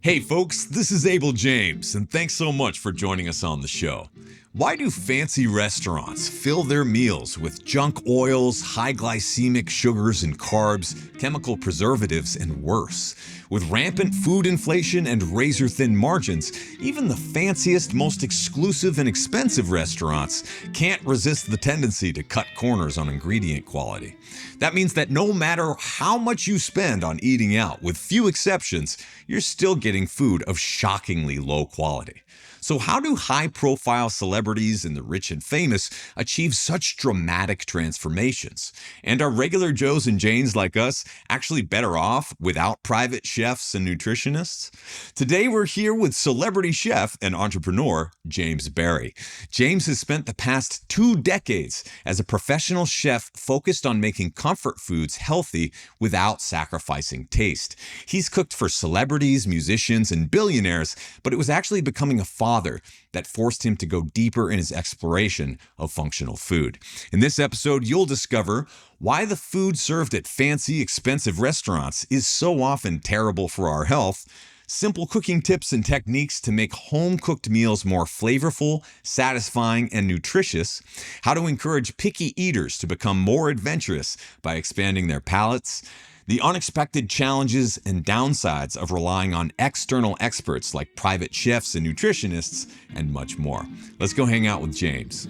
Hey folks, this is Abel James, and thanks so much for joining us on the show. Why do fancy restaurants fill their meals with junk oils, high glycemic sugars and carbs, chemical preservatives, and worse? With rampant food inflation and razor-thin margins, even the fanciest, most exclusive and expensive restaurants can't resist the tendency to cut corners on ingredient quality. That means that no matter how much you spend on eating out, with few exceptions, you're still getting food of shockingly low quality. So how do high-profile celebrities and the rich and famous achieve such dramatic transformations? And are regular Joes and Janes like us actually better off without private chefs and nutritionists? Today we're here with celebrity chef and entrepreneur James Barry. James has spent the past 2 decades as a professional chef focused on making comfort foods healthy without sacrificing taste. He's cooked for celebrities, musicians, and billionaires, but it was actually becoming a father that forced him to go deeper in his exploration of functional food. In this episode, you'll discover why the food served at fancy, expensive restaurants is so often terrible for our health, simple cooking tips and techniques to make home-cooked meals more flavorful, satisfying, and nutritious, how to encourage picky eaters to become more adventurous by expanding their palates, the unexpected challenges and downsides of relying on external experts like private chefs and nutritionists, and much more. Let's go hang out with James.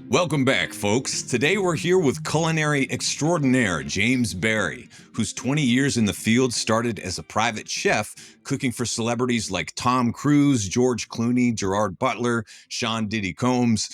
Welcome back, folks. Today we're here with culinary extraordinaire James Barry, whose 20 years in the field started as a private chef, cooking for celebrities like Tom Cruise, George Clooney, Gerard Butler, Sean Diddy Combs,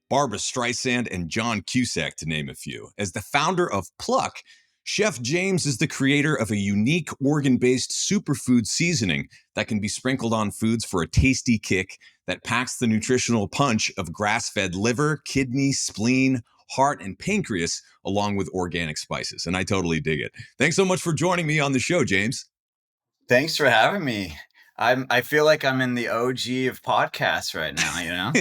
Barbra Streisand, and John Cusack, to name a few. As the founder of Pluck, Chef James is the creator of a unique organ-based superfood seasoning that can be sprinkled on foods for a tasty kick that packs the nutritional punch of grass-fed liver, kidney, spleen, heart, and pancreas, along with organic spices. And I totally dig it. Thanks so much for joining me on the show, James. Thanks for having me. I feel like I'm in the OG of podcasts right now, you know?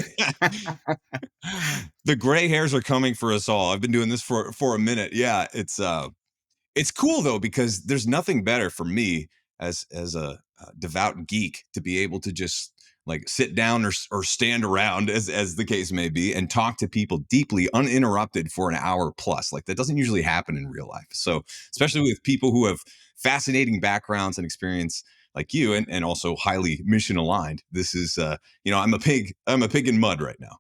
The gray hairs are coming for us all. I've been doing this for a minute. Yeah, it's cool though, because there's nothing better for me as a devout geek to be able to just like sit down or stand around, as the case may be, and talk to people deeply uninterrupted for an hour plus. Like that doesn't usually happen in real life. So especially with people who have fascinating backgrounds and experience like you, and also highly mission aligned. This is I'm a pig in mud right now.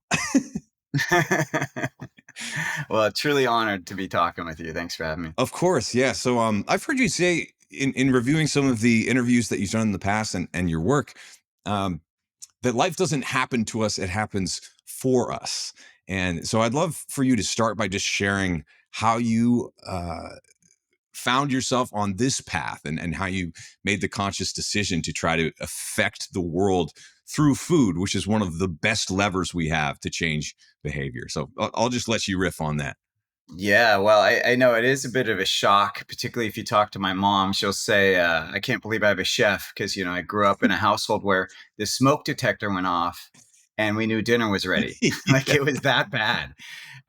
Well, truly honored to be talking with you. Thanks for having me. Of course, yeah. So I've heard you say in reviewing some of the interviews that you've done in the past and your work, um, that life doesn't happen to us, it happens for us. And so I'd love for you to start by just sharing how you found yourself on this path, and how you made the conscious decision to try to affect the world through food, which is one of the best levers we have to change behavior. So I'll just let you riff on that. Yeah, well, I know it is a bit of a shock, particularly if you talk to my mom. She'll say, I can't believe I have a chef because, I grew up in a household where the smoke detector went off and we knew dinner was ready. Like Yeah. it was that bad.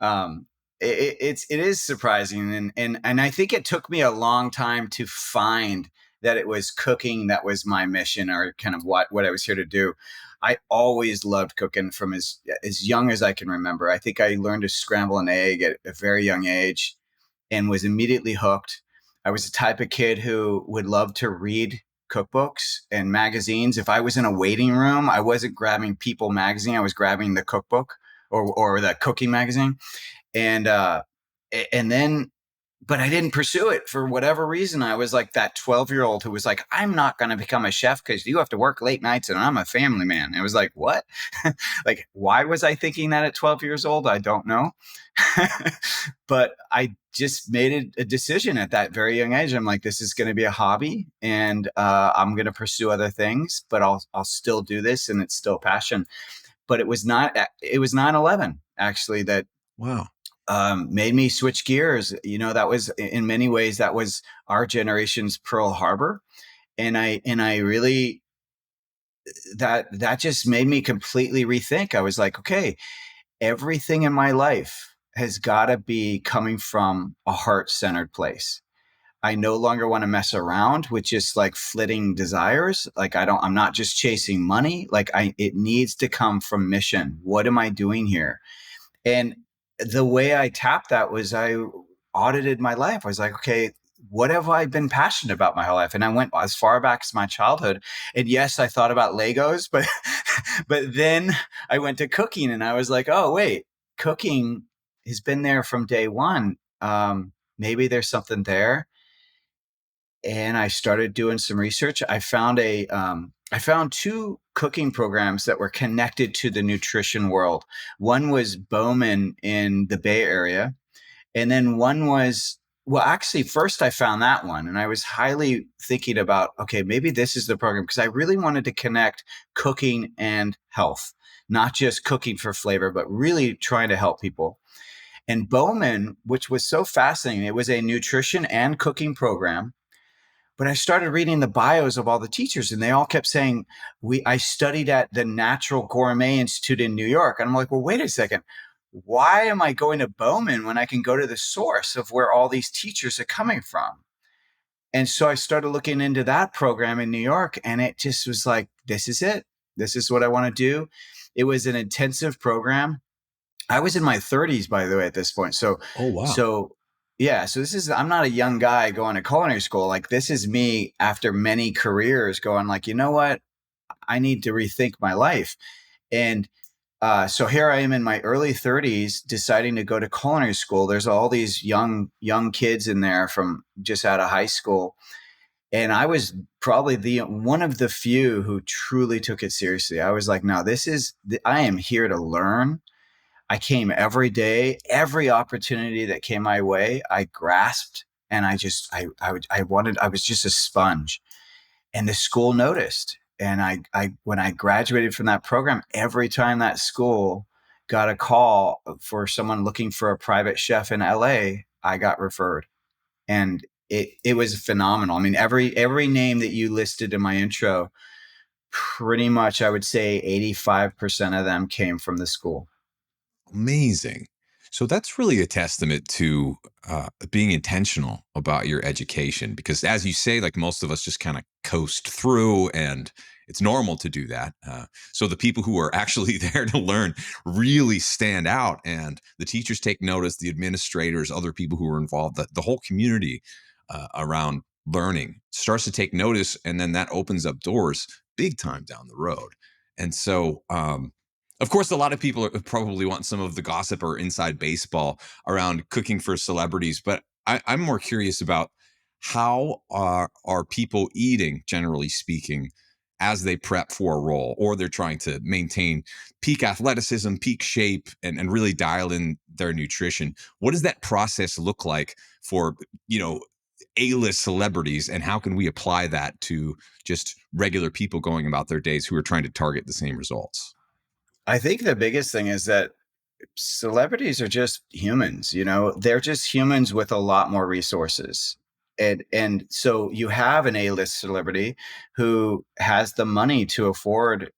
Um, it is surprising, and I think it took me a long time to find that it was cooking that was my mission, or kind of what I was here to do. I always loved cooking from as young as I can remember. I think I learned to scramble an egg at a very young age and was immediately hooked. I was the type of kid who would love to read cookbooks and magazines. If I was in a waiting room, I wasn't grabbing People magazine. I was grabbing the cookbook or the cooking magazine. And then, but I didn't pursue it for whatever reason. I was like that 12-year-old who was like, I'm not going to become a chef because you have to work late nights and I'm a family man. And I was like, what? Like, why was I thinking that at 12 years old? I don't know. But I just made a decision at that very young age. I'm like, this is going to be a hobby, and I'm going to pursue other things, but I'll still do this, and it's still passion. But it was 9/11 actually that Wow. made me switch gears. That was, in many ways, that was our generation's Pearl Harbor. And I really, that just made me completely rethink. I was like, okay, everything in my life has got to be coming from a heart-centered place. I no longer want to mess around with just like flitting desires. Like I'm not just chasing money. Like it needs to come from mission. What am I doing here? And the way I tapped that was I audited my life. I was like, okay, what have I been passionate about my whole life? And I went as far back as my childhood. And yes, I thought about Legos, but but then I went to cooking and I was like, oh wait, cooking has been there from day one. Maybe there's something there. And I started doing some research. I found two cooking programs that were connected to the nutrition world. One was Bowman in the Bay Area, and then one was, well, actually, first I found that one, and I was highly thinking about, okay, maybe this is the program, because I really wanted to connect cooking and health, not just cooking for flavor, but really trying to help people. And Bowman, which was so fascinating, it was a nutrition and cooking program. But I started reading the bios of all the teachers, and they all kept saying, I studied at the Natural Gourmet Institute in New York. And I'm like, well, wait a second. Why am I going to Bowman when I can go to the source of where all these teachers are coming from? And so I started looking into that program in New York, and it just was like, this is it. This is what I want to do. It was an intensive program. I was in my 30s, by the way, at this point. Oh, wow. So yeah, so I'm not a young guy going to culinary school. Like, this is me after many careers going like, you know what? I need to rethink my life. And so here I am in my early 30s deciding to go to culinary school. There's all these young kids in there from just out of high school. And I was probably one of the few who truly took it seriously. I was like, no, I am here to learn. I came every day, every opportunity that came my way, I grasped, and I was just a sponge. And the school noticed. And when I graduated from that program, every time that school got a call for someone looking for a private chef in LA, I got referred. And it was phenomenal. I mean, every name that you listed in my intro, pretty much I would say 85% of them came from the school. Amazing. So that's really a testament to being intentional about your education, because as you say, like most of us just kind of coast through, and it's normal to do that. So the people who are actually there to learn really stand out, and the teachers take notice, the administrators, other people who are involved, the whole community around learning starts to take notice, and then that opens up doors big time down the road. And so, of course, a lot of people probably want some of the gossip or inside baseball around cooking for celebrities, but I'm more curious about how are people eating, generally speaking, as they prep for a role, or they're trying to maintain peak athleticism, peak shape, and really dial in their nutrition. What does that process look like for, A-list celebrities, and how can we apply that to just regular people going about their days who are trying to target the same results? I think the biggest thing is that celebrities are just humans, they're just humans with a lot more resources. And so you have an A-list celebrity who has the money to afford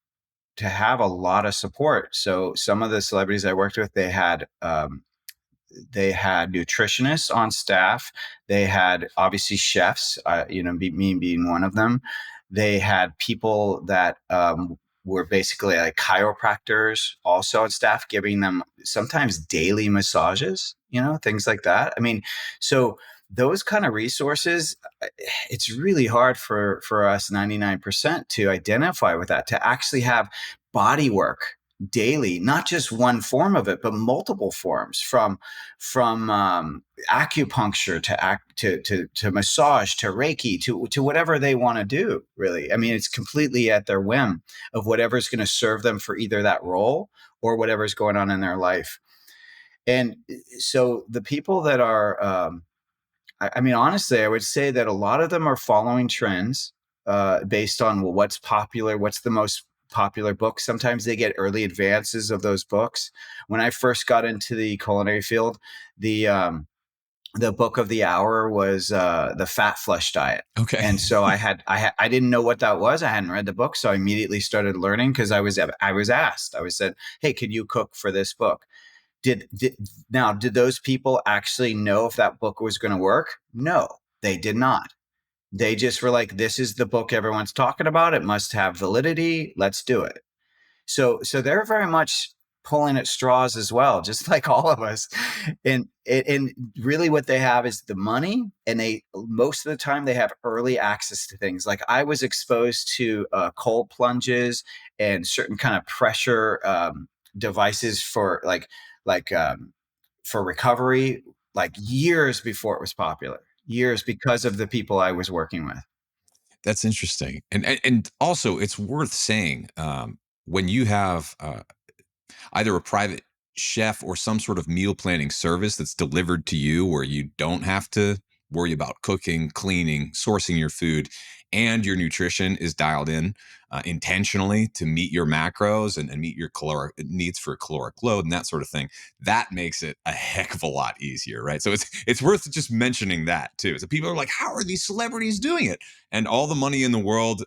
to have a lot of support. So some of the celebrities I worked with, they had nutritionists on staff. They had obviously chefs, me being one of them. They had people that were basically like chiropractors also on staff, giving them sometimes daily massages, things like that. I mean, so those kind of resources, it's really hard for us 99% to identify with that, to actually have body work daily, not just one form of it, but multiple forms, from acupuncture to massage to Reiki to whatever they want to do. Really, I mean, it's completely at their whim of whatever's going to serve them for either that role or whatever's going on in their life. And so the people that are, I mean, honestly, I would say that a lot of them are following trends based on, well, what's popular, what's the most popular book. Sometimes they get early advances of those books. When I first got into the culinary field, the book of the hour was the Fat Flush Diet. Okay. And so I didn't know what that was. I hadn't read the book, so I immediately started learning because I was asked. I was said, "Hey, could you cook for this book?" Did now, did those people actually know if that book was going to work? No, they did not. They just were like, this is the book everyone's talking about. It must have validity. Let's do it. So they're very much pulling at straws as well, just like all of us. And really what they have is the money, and they most of the time they have early access to things. Like I was exposed to cold plunges and certain kind of pressure devices for for recovery, like years before it was popular, years, because of the people I was working with. That's interesting. And also it's worth saying, when you have either a private chef or some sort of meal planning service that's delivered to you where you don't have to worry about cooking, cleaning, sourcing your food, and your nutrition is dialed in intentionally to meet your macros and meet your caloric needs for caloric load and that sort of thing. That makes it a heck of a lot easier, right? So it's worth just mentioning that too. So people are like, how are these celebrities doing it? And all the money in the world,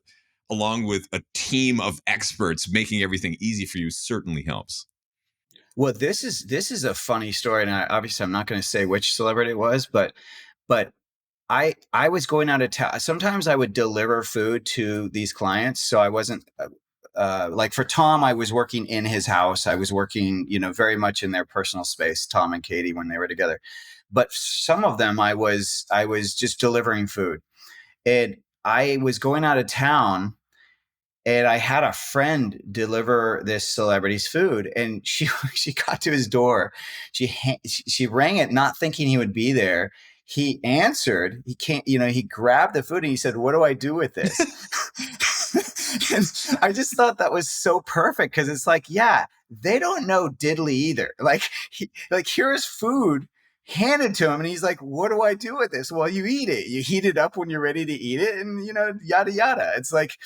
along with a team of experts making everything easy for you, certainly helps. Well, this is a funny story, and obviously I'm not going to say which celebrity it was, but I was going out of town. Sometimes I would deliver food to these clients, so I wasn't like for Tom. I was working in his house. I was working, very much in their personal space. Tom and Katie when they were together, but some of them I was just delivering food, and I was going out of town, and I had a friend deliver this celebrity's food, and she she got to his door. She rang it, not thinking he would be there. He answered. He can't. He grabbed the food and he said, "What do I do with this?" And I just thought that was so perfect, because it's like, yeah, they don't know diddly either. Like here's food handed to him, and he's like, "What do I do with this?" Well, you eat it. You heat it up when you're ready to eat it, and yada yada. It's like,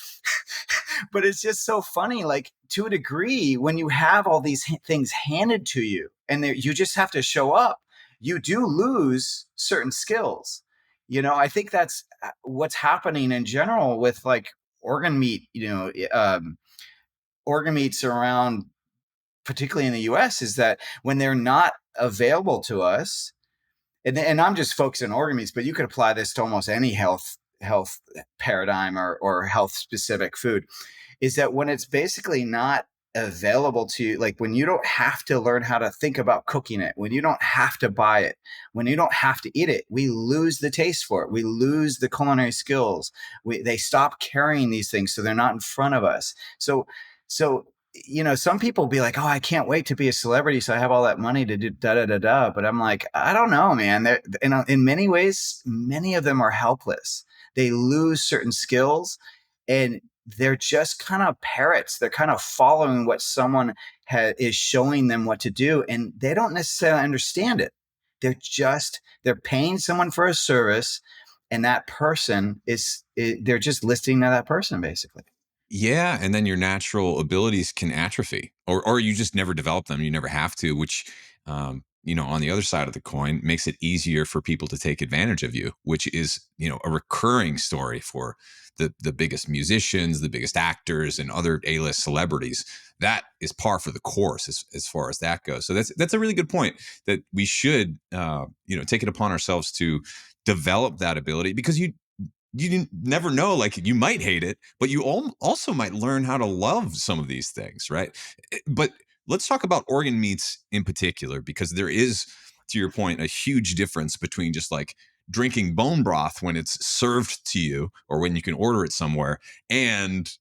but it's just so funny. Like, to a degree, when you have all these things handed to you, and you just have to show up, you do lose certain skills. I think that's what's happening in general with like organ meat. Organ meats around, particularly in the US, is that when they're not available to us, and I'm just focusing on organ meats, but you could apply this to almost any health paradigm or health specific food, is that when it's basically not available to you, like when you don't have to learn how to think about cooking it, when you don't have to buy it, when you don't have to eat it, we lose the taste for it. We lose the culinary skills. They stop carrying these things, so they're not in front of us. So some people be like, "Oh, I can't wait to be a celebrity, so I have all that money to do da da da da." But I'm like, I don't know, man. In many ways, many of them are helpless. They lose certain skills, and they're just kind of parrots. They're kind of following what someone is showing them what to do, and they don't necessarily understand it. They're paying someone for a service, and that person they're just listening to that person basically. Yeah, and then your natural abilities can atrophy, or you just never develop them. You never have to, which, on the other side of the coin, makes it easier for people to take advantage of you, which is, a recurring story for the biggest musicians, the biggest actors, and other A-list celebrities. That is par for the course as far as that goes. So that's a really good point, that we should, take it upon ourselves to develop that ability, because you never know, like you might hate it, but you also might learn how to love some of these things, right? But let's talk about organ meats in particular, because there is, to your point, a huge difference between just like drinking bone broth when it's served to you or when you can order it somewhere, and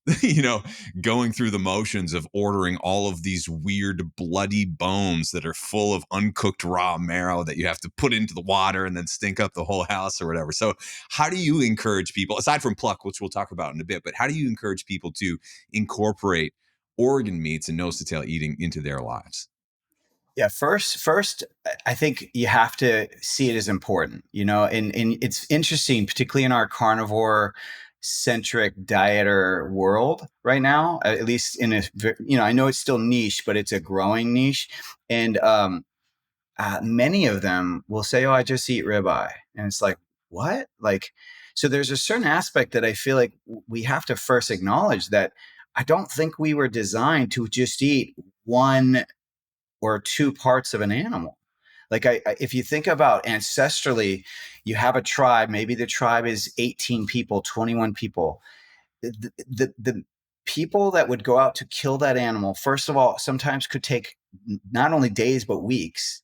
going through the motions of ordering all of these weird bloody bones that are full of uncooked raw marrow that you have to put into the water and then stink up the whole house or whatever. So how do you encourage people, aside from pluck, which we'll talk about in a bit, but how do you encourage people to incorporate organ meats and nose to tail eating into their lives? Yeah, first, I think you have to see it as important, and it's interesting, particularly in our carnivore centric dieter world right now, at least I know it's still niche, but it's a growing niche. And many of them will say, "Oh, I just eat ribeye." And it's like, what? Like, so there's a certain aspect that I feel like we have to first acknowledge, that I don't think we were designed to just eat one or 2 parts of an animal. Like if you think about ancestrally, you have a tribe, maybe the tribe is 18 people, 21 people. The people that would go out to kill that animal, first of all, sometimes could take not only days, but weeks.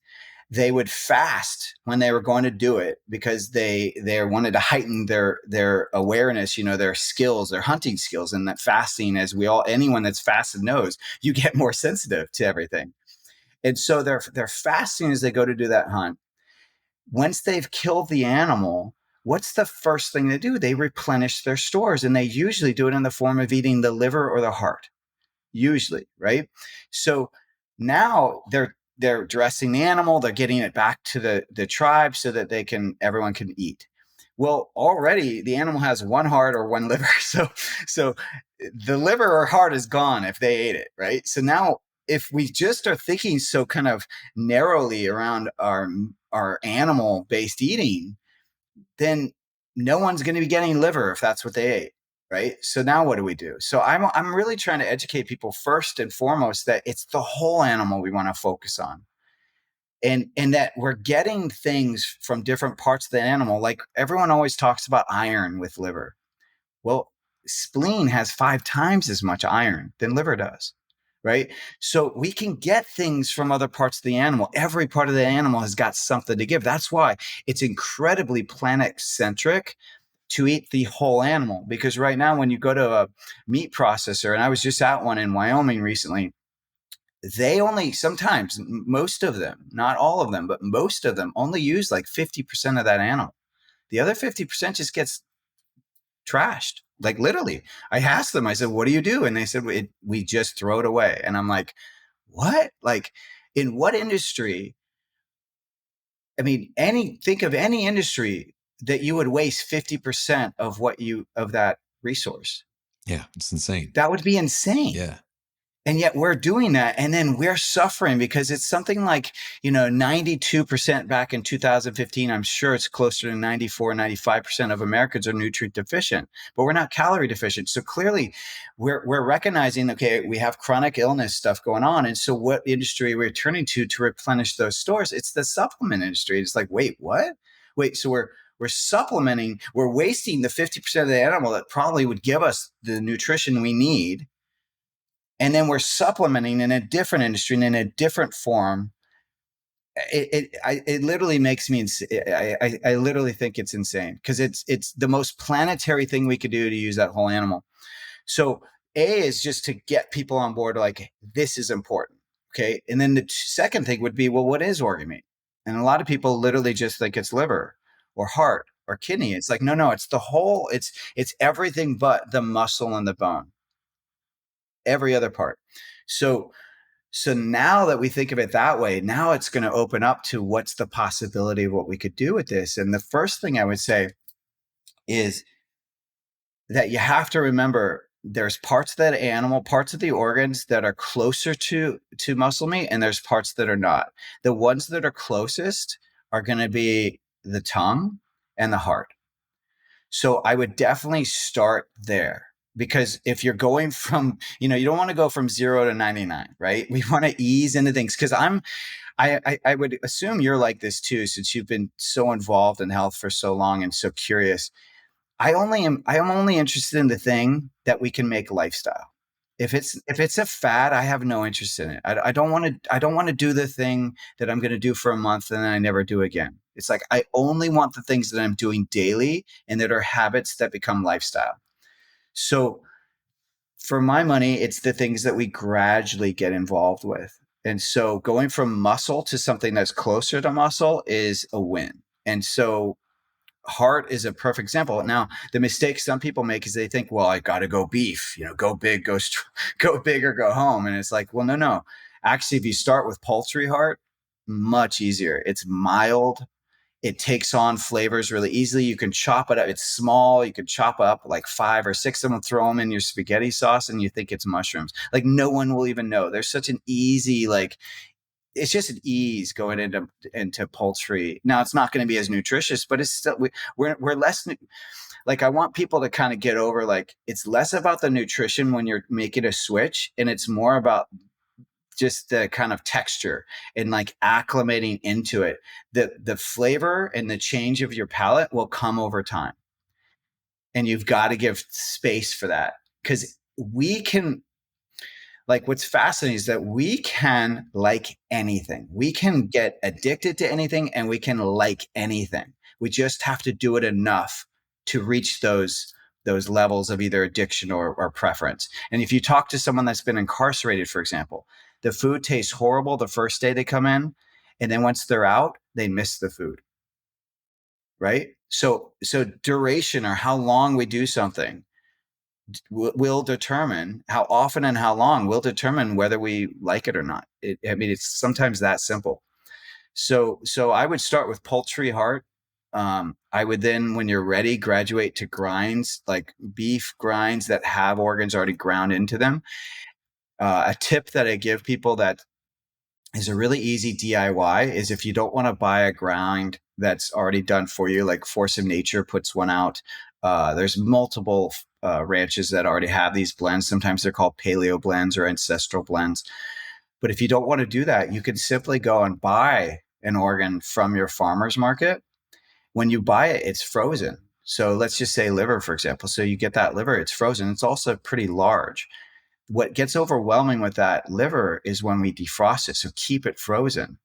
They would fast when they were going to do it because they wanted to heighten their awareness, their skills, their hunting skills. And that fasting, as anyone that's fasted knows, you get more sensitive to everything. And so they're fasting as they go to do that hunt. Once they've killed the animal, what's the first thing they do? They replenish their stores, and they usually do it in the form of eating the liver or the heart, usually, right? So now they're dressing the animal, they're getting it back to the tribe so that everyone can eat. Well, already the animal has 1 heart or 1 liver, so the liver or heart is gone if they ate it, right? So now, if we just are thinking so kind of narrowly around our animal-based eating, then no one's going to be getting liver if that's what they ate, right? So now what do we do? So I'm really trying to educate people first and foremost that it's the whole animal we want to focus on. And that we're getting things from different parts of the animal. Like everyone always talks about iron with liver. Well, spleen has 5 times as much iron than liver does, right? So we can get things from other parts of the animal. Every part of the animal has got something to give. That's why it's incredibly planet-centric to eat the whole animal. Because right now, when you go to a meat processor, and I was just at one in Wyoming recently, they only sometimes, most of them, not all of them, but most of them only use like 50% of that animal. The other 50% just gets trashed. Like literally, I asked them, I said, what do you do? And they said, we just throw it away. And I'm like, what? Like, in what industry? I mean, think of any industry that you would waste 50% of that resource. Yeah, it's insane. That would be insane. Yeah. And yet we're doing that. And then we're suffering because it's something like, 92% back in 2015. I'm sure it's closer to 94, 95% of Americans are nutrient deficient, but we're not calorie deficient. So clearly we're recognizing, okay, we have chronic illness stuff going on. And so what industry we're turning to replenish those stores? It's the supplement industry. It's like, wait, what? Wait, so we're supplementing, we're wasting the 50% of the animal that probably would give us the nutrition we need. And then we're supplementing in a different industry and in a different form. It literally makes me I literally think it's insane because it's the most planetary thing we could do to use that whole animal. So A is just to get people on board, like, this is important. Okay. And then the second thing would be, well, what is organ meat? And a lot of people literally just think it's liver or heart or kidney. It's like, no, it's the whole, it's everything but the muscle and the bone. Every other part. So now that we think of it that way, now it's going to open up to what's the possibility of what we could do with this. And the first thing I would say is that you have to remember there's parts of that animal, parts of the organs that are closer to muscle meat, and there's parts that are not. The ones that are closest are going to be the tongue and the heart. So I would definitely start there. Because if you're going from, you don't want to go from 0 to 99, right? We want to ease into things. Because I would assume you're like this too, since you've been so involved in health for so long and so curious. I am only interested in the thing that we can make lifestyle. If it's a fad, I have no interest in it. I don't want to do the thing that I'm going to do for a month and then I never do again. It's like I only want the things that I'm doing daily and that are habits that become lifestyle. So for my money, it's the things that we gradually get involved with. And so going from muscle to something that's closer to muscle is a win. And so heart is a perfect example. Now, the mistake some people make is they think, well, I got to go beef, go big, go big or go home. And it's like, well, no. Actually, if you start with poultry heart, much easier. It's mild. It takes on flavors really easily. You can chop it up. It's small. You can chop up like 5 or 6 of them, throw them in your spaghetti sauce, and you think it's mushrooms. Like no one will even know. There's such an easy, it's just an ease going into poultry. Now it's not going to be as nutritious, but it's still, we're less, like I want people to kind of get over, like, it's less about the nutrition when you're making a switch and it's more about just the kind of texture and like acclimating into it, the flavor and the change of your palate will come over time. And you've got to give space for that, because we can, like, what's fascinating is that we can like anything. We can get addicted to anything and we can like anything. We just have to do it enough to reach those levels of either addiction or preference. And if you talk to someone that's been incarcerated, for example, the food tastes horrible the first day they come in, and then once they're out, they miss the food. Right? So duration, or how long we do something, will determine how often and how long will determine whether we like it or not. I mean, it's sometimes that simple. So I would start with poultry heart. I would then, when you're ready, graduate to grinds, like beef grinds that have organs already ground into them. A tip that I give people that is a really easy DIY is, if you don't want to buy a grind that's already done for you, like Force of Nature puts one out. There's multiple ranches that already have these blends. Sometimes they're called paleo blends or ancestral blends. But if you don't want to do that, you can simply go and buy an organ from your farmer's market. When you buy it, it's frozen. So let's just say liver, for example. So you get that liver, it's frozen. It's also pretty large. What gets overwhelming with that liver is when we defrost it. So keep it frozen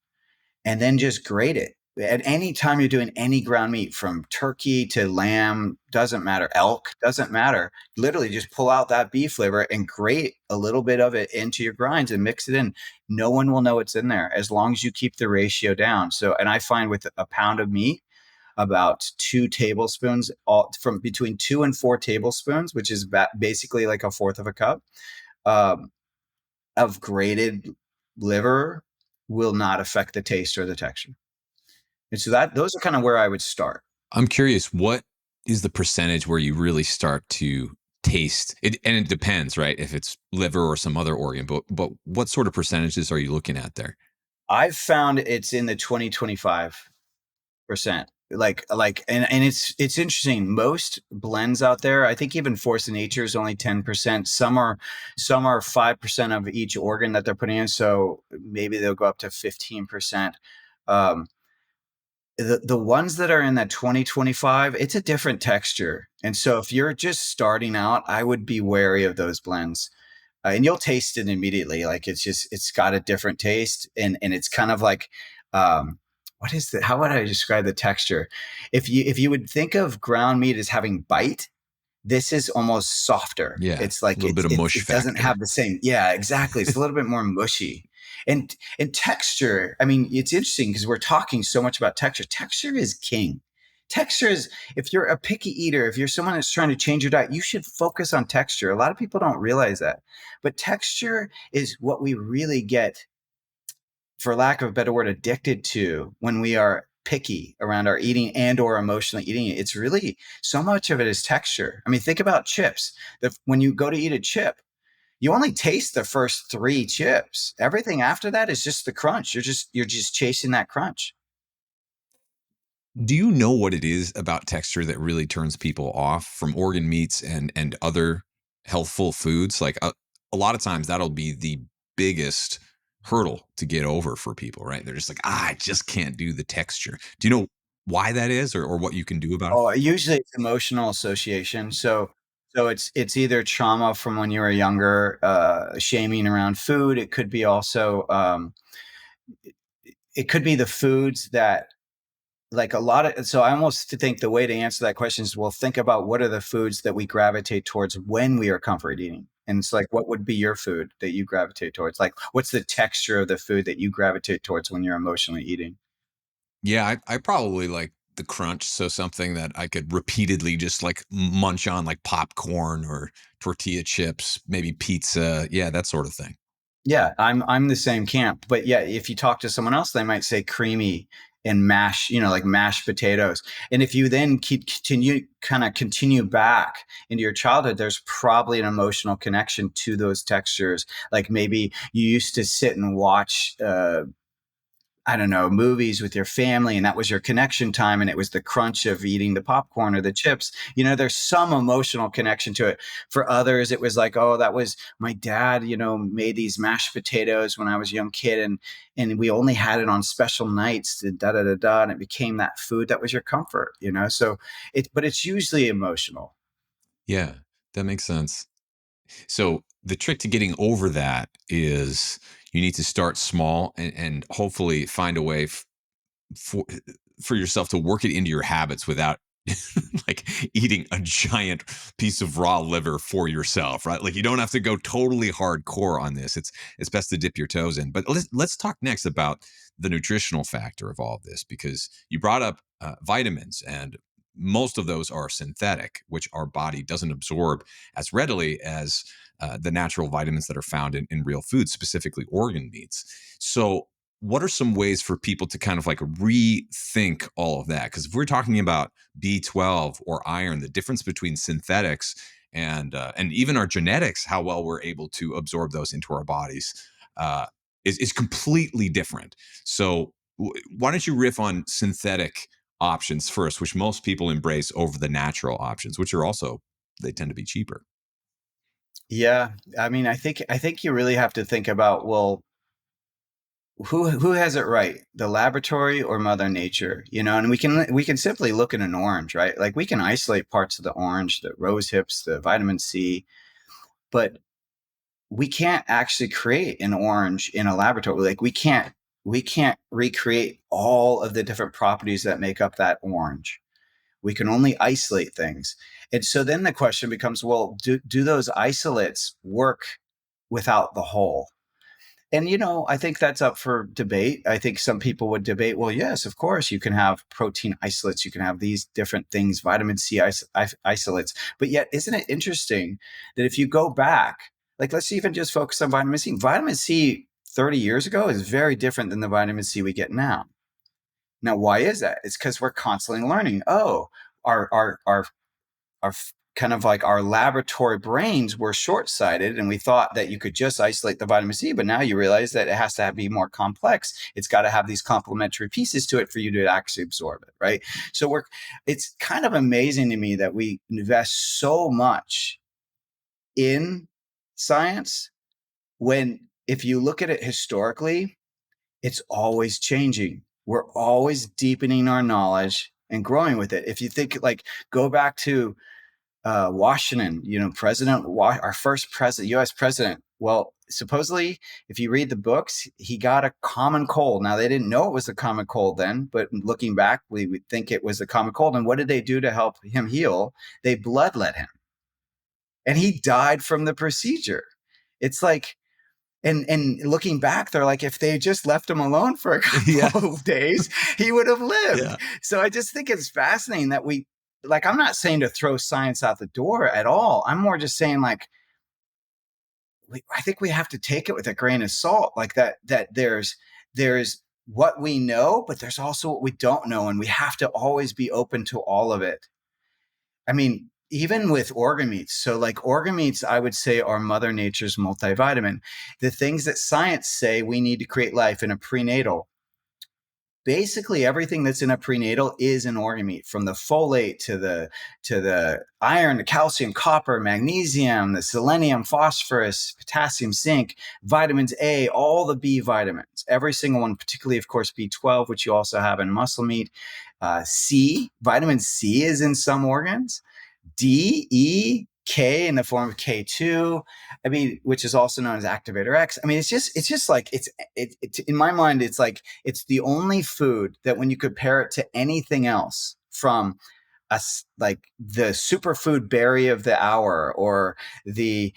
and then just grate it. At any time you're doing any ground meat, from turkey to lamb, doesn't matter, elk, doesn't matter. Literally just pull out that beef liver and grate a little bit of it into your grinds and mix it in. No one will know it's in there as long as you keep the ratio down. So, and I find with a pound of meat, about 2 tablespoons, from between 2 and 4 tablespoons, which is basically like a fourth of a cup, um, of grated liver will not affect the taste or the texture. And so those are kind of where I would start. I'm curious, what is the percentage where you really start to taste it? And it depends, right? If it's liver or some other organ, but what sort of percentages are you looking at there? I've found it's in the 20-25%. And it's interesting. Most blends out there, I think even Force of Nature is only 10%. Some are 5% of each organ that they're putting in. So maybe they'll go up to 15%. The ones that are in that 20-25, it's a different texture. And so if you're just starting out, I would be wary of those blends. And you'll taste it immediately. Like, it's got a different taste, and it's kind of like, what is the, how would I describe the texture? If you would think of ground meat as having bite, this is almost softer. Yeah, It's a like little bit of mush it doesn't factor. have the same. Yeah, exactly. It's a little bit more mushy. And texture, I mean, it's interesting because we're talking so much about texture. Texture is king. Texture is, if you're a picky eater, if you're someone that's trying to change your diet, you should focus on texture. A lot of people don't realize that. But texture is what we really get, for lack of a better word, addicted to when we are picky around our eating and or emotionally eating it. It's really, so much of it is texture. I mean, think about chips. When you go to eat a chip, you only taste the first 3 chips. Everything after that is just the crunch. You're just chasing that crunch. Do you know what it is about texture that really turns people off from organ meats and other healthful foods? Like a lot of times that'll be the biggest hurdle to get over for people, right? They're just like, I just can't do the texture. Do you know why that is, or what you can do about it? Oh, usually it's emotional association. So it's either trauma from when you were younger, shaming around food. It could be also, it could be the foods that, like, a lot of, so I almost think the way to answer that question is, well, think about what are the foods that we gravitate towards when we are comfort eating. And it's like, what would be your food that you gravitate towards? Like, what's the texture of the food that you gravitate towards when you're emotionally eating? Yeah, I probably like the crunch. So something that I could repeatedly just like munch on, like popcorn or tortilla chips, maybe pizza. Yeah, that sort of thing. Yeah, I'm the same camp. But yeah, if you talk to someone else, they might say creamy and mash, like mashed potatoes. And if you then continue back into your childhood, there's probably an emotional connection to those textures. Like, maybe you used to sit and watch I don't know, movies with your family, and that was your connection time, and it was the crunch of eating the popcorn or the chips. There's some emotional connection to it. For others, it was like, oh, that was my dad, made these mashed potatoes when I was a young kid, and we only had it on special nights, and da da da da, and it became that food that was your comfort. So but it's usually emotional. Yeah, that makes sense. So the trick to getting over that is you need to start small and hopefully find a way for for yourself to work it into your habits without like eating a giant piece of raw liver for yourself, right? Like you don't have to go totally hardcore on this. It's best to dip your toes in. But let's talk next about the nutritional factor of all of this, because you brought up vitamins, and most of those are synthetic, which our body doesn't absorb as readily as the natural vitamins that are found in real foods, specifically organ meats. So what are some ways for people to kind of like rethink all of that? Because if we're talking about B12 or iron, the difference between synthetics and even our genetics, how well we're able to absorb those into our bodies, uh, is completely different. So why don't you riff on synthetic options first, which most people embrace over the natural options, which are also, they tend to be cheaper. Yeah, I mean, I think you really have to think about, well, who has it right, the laboratory or Mother Nature? And we can simply look at an orange, right? Like we can isolate parts of the orange, the rose hips, the vitamin C, but we can't actually create an orange in a laboratory. Like we can't recreate all of the different properties that make up that orange. We can only isolate things. And so then the question becomes, well, do those isolates work without the whole? And I think that's up for debate. I think some people would debate, well, yes, of course, you can have protein isolates, you can have these different things, vitamin C isolates. But yet, isn't it interesting that if you go back, like let's even just focus on vitamin C. Vitamin C 30 years ago is very different than the vitamin C we get now. Now, why is that? It's because we're constantly learning. Oh, our kind of like our laboratory brains were short-sighted, and we thought that you could just isolate the vitamin C, but now you realize that it has to be more complex. It's got to have these complementary pieces to it for you to actually absorb it, right? So it's kind of amazing to me that we invest so much in science when, if you look at it historically, it's always changing. We're always deepening our knowledge and growing with it. If you think, like, go back to Washington, our first president, U.S. president. Well, supposedly, if you read the books, he got a common cold. Now, they didn't know it was a common cold then, but looking back, we would think it was a common cold. And what did they do to help him heal? They bloodlet him, and he died from the procedure. It's like, and looking back, they're like, if they just left him alone for a Yeah. couple of days, he would have lived. Yeah. So I just think it's fascinating that I'm not saying to throw science out the door at all. I'm more just saying, like, I think we have to take it with a grain of salt, like that there's what we know, but there's also what we don't know. And we have to always be open to all of it. I mean, even with organ meats. So, like, organ meats, I would say, are Mother Nature's multivitamin. The things that science say we need to create life in a prenatal. Basically, everything that's in a prenatal is an organ meat, from the folate to the iron, the calcium, copper, magnesium, the selenium, phosphorus, potassium, zinc, vitamins A, all the B vitamins, every single one, particularly, of course, B12, which you also have in muscle meat. Vitamin C is in some organs. D, E, K in the form of K2. I mean, which is also known as activator X. I mean, it's just like in my mind, it's like it's the only food that, when you compare it to anything else, from like the superfood berry of the hour, or the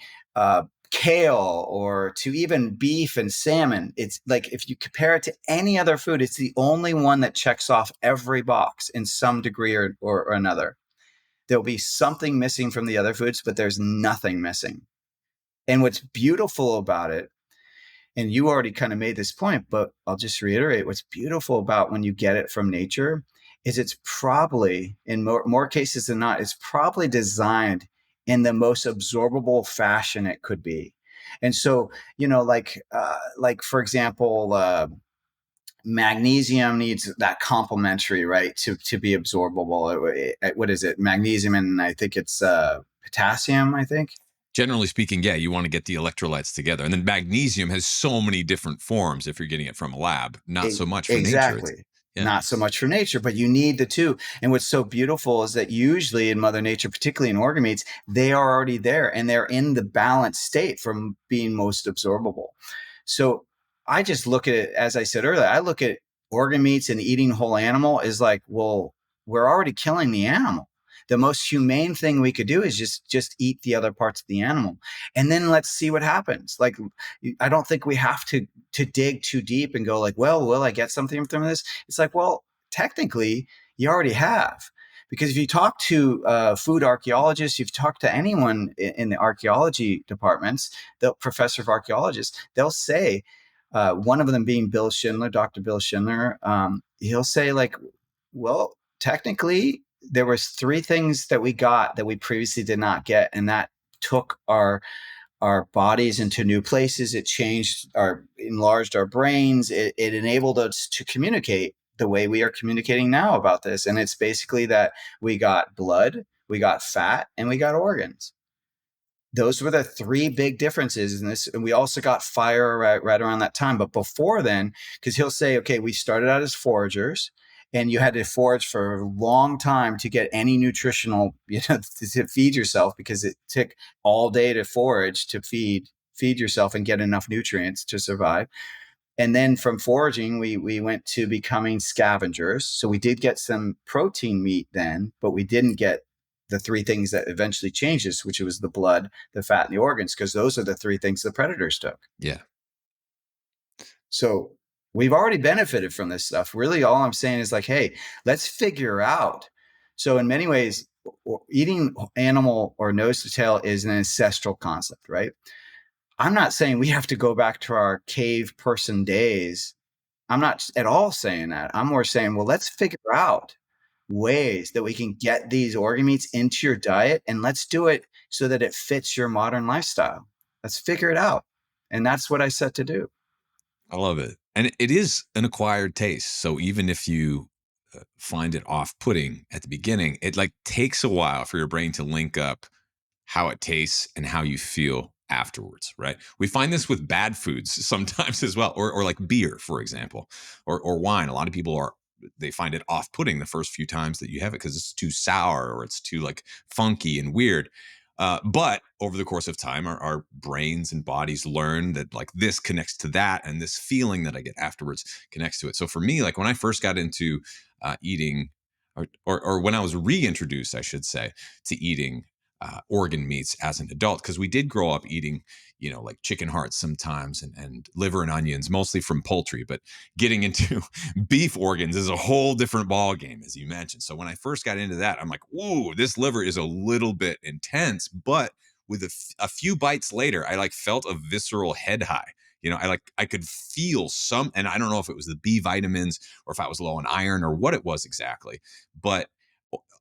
kale, or to even beef and salmon, it's like, if you compare it to any other food, it's the only one that checks off every box in some degree or another. There'll be something missing from the other foods, but there's nothing missing. And what's beautiful about it, and you already kind of made this point, but I'll just reiterate, what's beautiful about when you get it from nature is it's probably, in more cases than not, it's probably designed in the most absorbable fashion it could be. And so, like for example, magnesium needs that complementary, right, to be absorbable. What is it? Magnesium, and I think it's potassium, I think. Generally speaking, yeah, you want to get the electrolytes together. And then magnesium has so many different forms if you're getting it from a lab, not so much from nature. Exactly. Yeah. Not so much for nature, but you need the two. And what's so beautiful is that usually in Mother Nature, particularly in organ meats, they are already there and they're in the balanced state from being most absorbable. So I just look at it, as I said earlier, I look at organ meats and eating whole animal is like, well, we're already killing the animal. The most humane thing we could do is just eat the other parts of the animal, and then let's see what happens. Like, I don't think we have to dig too deep and go like, well, will I get something from this? It's like, well, technically, you already have. Because if you talk to food archaeologists, you've talked to anyone in the archaeology departments, the professor of archaeologists, they'll say, one of them being Bill Schindler, Dr. Bill Schindler, he'll say like, well, technically, there was three things that we got that we previously did not get, and that took our bodies into new places. It enlarged our brains. It enabled us to communicate the way we are communicating now about this. And it's basically that we got blood, we got fat, and we got organs. Those were the three big differences in this. And we also got fire right around that time. But before then, because he'll say, okay, we started out as foragers, and you had to forage for a long time to get any nutritional, to feed yourself, because it took all day to forage to feed yourself and get enough nutrients to survive. And then from foraging, we went to becoming scavengers. So we did get some protein meat then, but we didn't get the three things that eventually changed us, which was the blood, the fat, and the organs, because those are the three things the predators took. Yeah. So we've already benefited from this stuff. Really, all I'm saying is like, hey, let's figure out. So in many ways, eating animal or nose to tail is an ancestral concept, right? I'm not saying we have to go back to our cave person days. I'm not at all saying that. I'm more saying, well, let's figure out ways that we can get these organ meats into your diet, and let's do it so that it fits your modern lifestyle. Let's figure it out. And that's what I set to do. I love it. And it is an acquired taste. So even if you find it off-putting at the beginning, it like takes a while for your brain to link up how it tastes and how you feel afterwards, right? We find this with bad foods sometimes as well, or like beer, for example, or wine. A lot of people they find it off-putting the first few times that you have it because it's too sour or it's too like funky and weird. But over the course of time, our brains and bodies learn that like this connects to that, and this feeling that I get afterwards connects to it. So for me, like when I first got into eating, or when I was reintroduced, I should say, to eating organ meats as an adult, because we did grow up eating, like chicken hearts sometimes and liver and onions, mostly from poultry. But getting into beef organs is a whole different ball game, as you mentioned. So when I first got into that, I'm like, whoa, this liver is a little bit intense. But with a few bites later, I like felt a visceral head high. I could feel some, and I don't know if it was the B vitamins or if I was low on iron or what it was exactly, but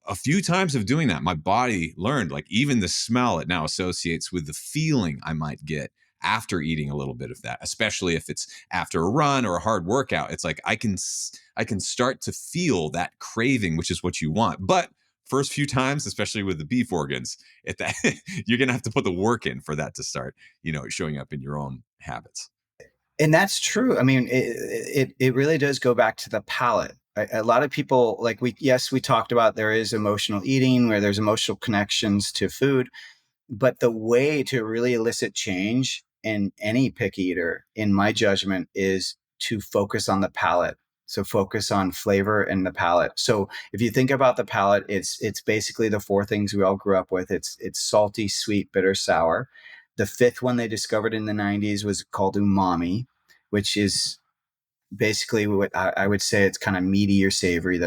a few times of doing that, my body learned like even the smell it now associates with the feeling I might get after eating a little bit of that, especially if it's after a run or a hard workout. It's like I can start to feel that craving, which is what you want. But first few times, especially with the beef organs, you're gonna have to put the work in for that to start, showing up in your own habits. And that's true. I mean, it really does go back to the palate. A lot of people, like we talked about there is emotional eating where there's emotional connections to food, but the way to really elicit change in any picky eater, in my judgment, is to focus on the palate. So focus on flavor and the palate. So if you think about the palate, it's basically the four things we all grew up with. It's salty, sweet, bitter, sour. The fifth one they discovered in the 90s was called umami, which is basically what I would say it's kind of meaty or savory.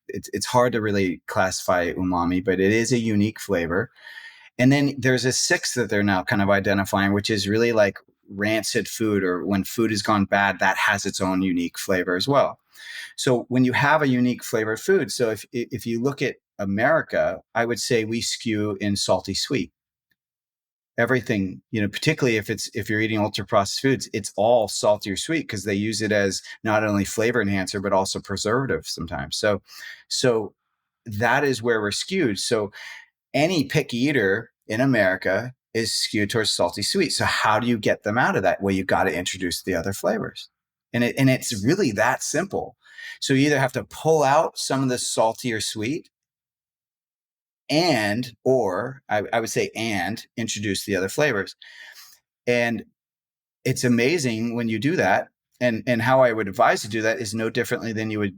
It's hard to really classify umami, but it is a unique flavor. And then there's a sixth that they're now kind of identifying, which is really like rancid food, or when food has gone bad, that has its own unique flavor as well. So when you have a unique flavored food, so if you look at America, I would say we skew in salty sweet. everything, particularly if you're eating ultra processed foods, it's all salty or sweet because they use it as not only flavor enhancer, but also preservative sometimes. So that is where we're skewed. So any picky eater in America is skewed towards salty sweet. So how do you get them out of that? Well, you got to introduce the other flavors. And it's really that simple. So you either have to pull out some of the salty or sweet or I would say introduce the other flavors. And it's amazing when you do that. And how I would advise to do that is no differently than you would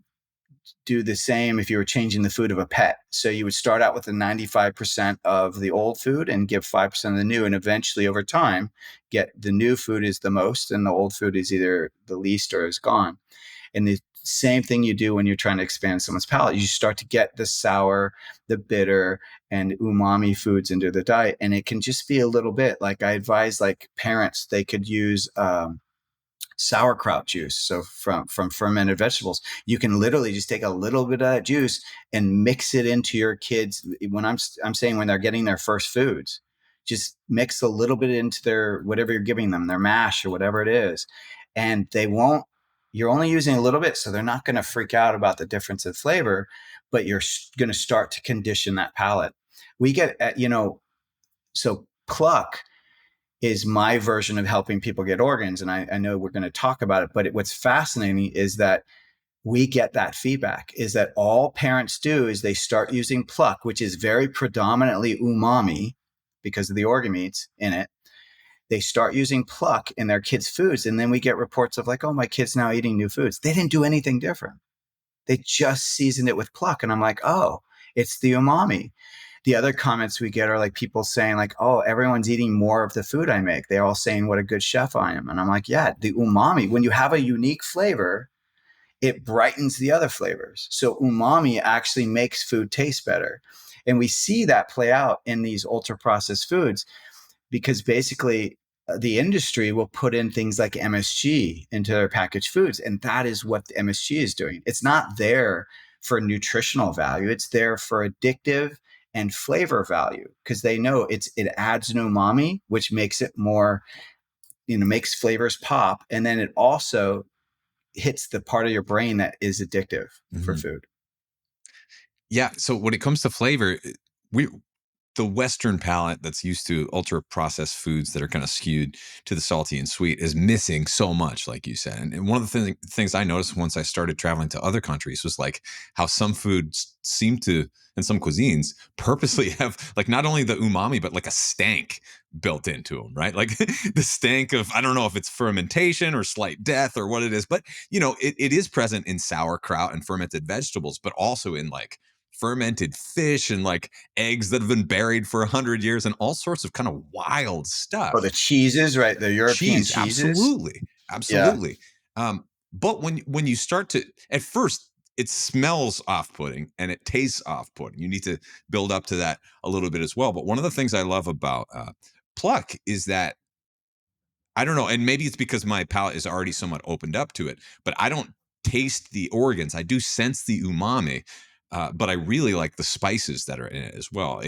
do the same if you were changing the food of a pet. So you would start out with the 95% of the old food and give 5% of the new. And eventually over time, get the new food is the most and the old food is either the least or is gone. And the same thing you do when you're trying to expand someone's palate. You start to get the sour, the bitter, and umami foods into the diet. And it can just be a little bit. Like I advise like parents, they could use sauerkraut juice. So from fermented vegetables, you can literally just take a little bit of that juice and mix it into your kids. When I'm saying when they're getting their first foods, just mix a little bit into their, whatever you're giving them, their mash or whatever it is. And you're only using a little bit. So they're not going to freak out about the difference in flavor, but you're going to start to condition that palate. We get, so pluck is my version of helping people get organs. And I know we're going to talk about it, but what's fascinating is that we get that feedback is that all parents do is they start using pluck, which is very predominantly umami because of the organ meats in it. They start using pluck in their kids' foods. And then we get reports of like, oh, my kid's now eating new foods. They didn't do anything different. They just seasoned it with pluck. And I'm like, oh, it's the umami. The other comments we get are like people saying like, oh, everyone's eating more of the food I make. They're all saying what a good chef I am. And I'm like, yeah, the umami, when you have a unique flavor, it brightens the other flavors. So umami actually makes food taste better. And we see that play out in these ultra processed foods because basically the industry will put in things like MSG into their packaged foods. And that is what the MSG is doing. It's not there for nutritional value. It's there for addictive and flavor value because they know it adds an umami, which makes it more, makes flavors pop. And then it also hits the part of your brain that is addictive for food. Yeah. So when it comes to flavor, the Western palate that's used to ultra processed foods that are kind of skewed to the salty and sweet is missing so much, like you said. And one of the things I noticed once I started traveling to other countries was like how some foods seem to, and some cuisines purposely have like not only the umami, but like a stank built into them, right? Like the stank of, I don't know if it's fermentation or slight death or what it is, but it is present in sauerkraut and fermented vegetables, but also in like fermented fish and like eggs that have been buried for 100 years and all sorts of kind of wild stuff. Oh, the cheeses, right? The European cheeses. Absolutely. Yeah. But when you start to, at first, it smells off-putting and it tastes off-putting. You need to build up to that a little bit as well. But one of the things I love about pluck is that, I don't know, and maybe it's because my palate is already somewhat opened up to it, but I don't taste the organs. I do sense the umami. But I really like the spices that are in it as well.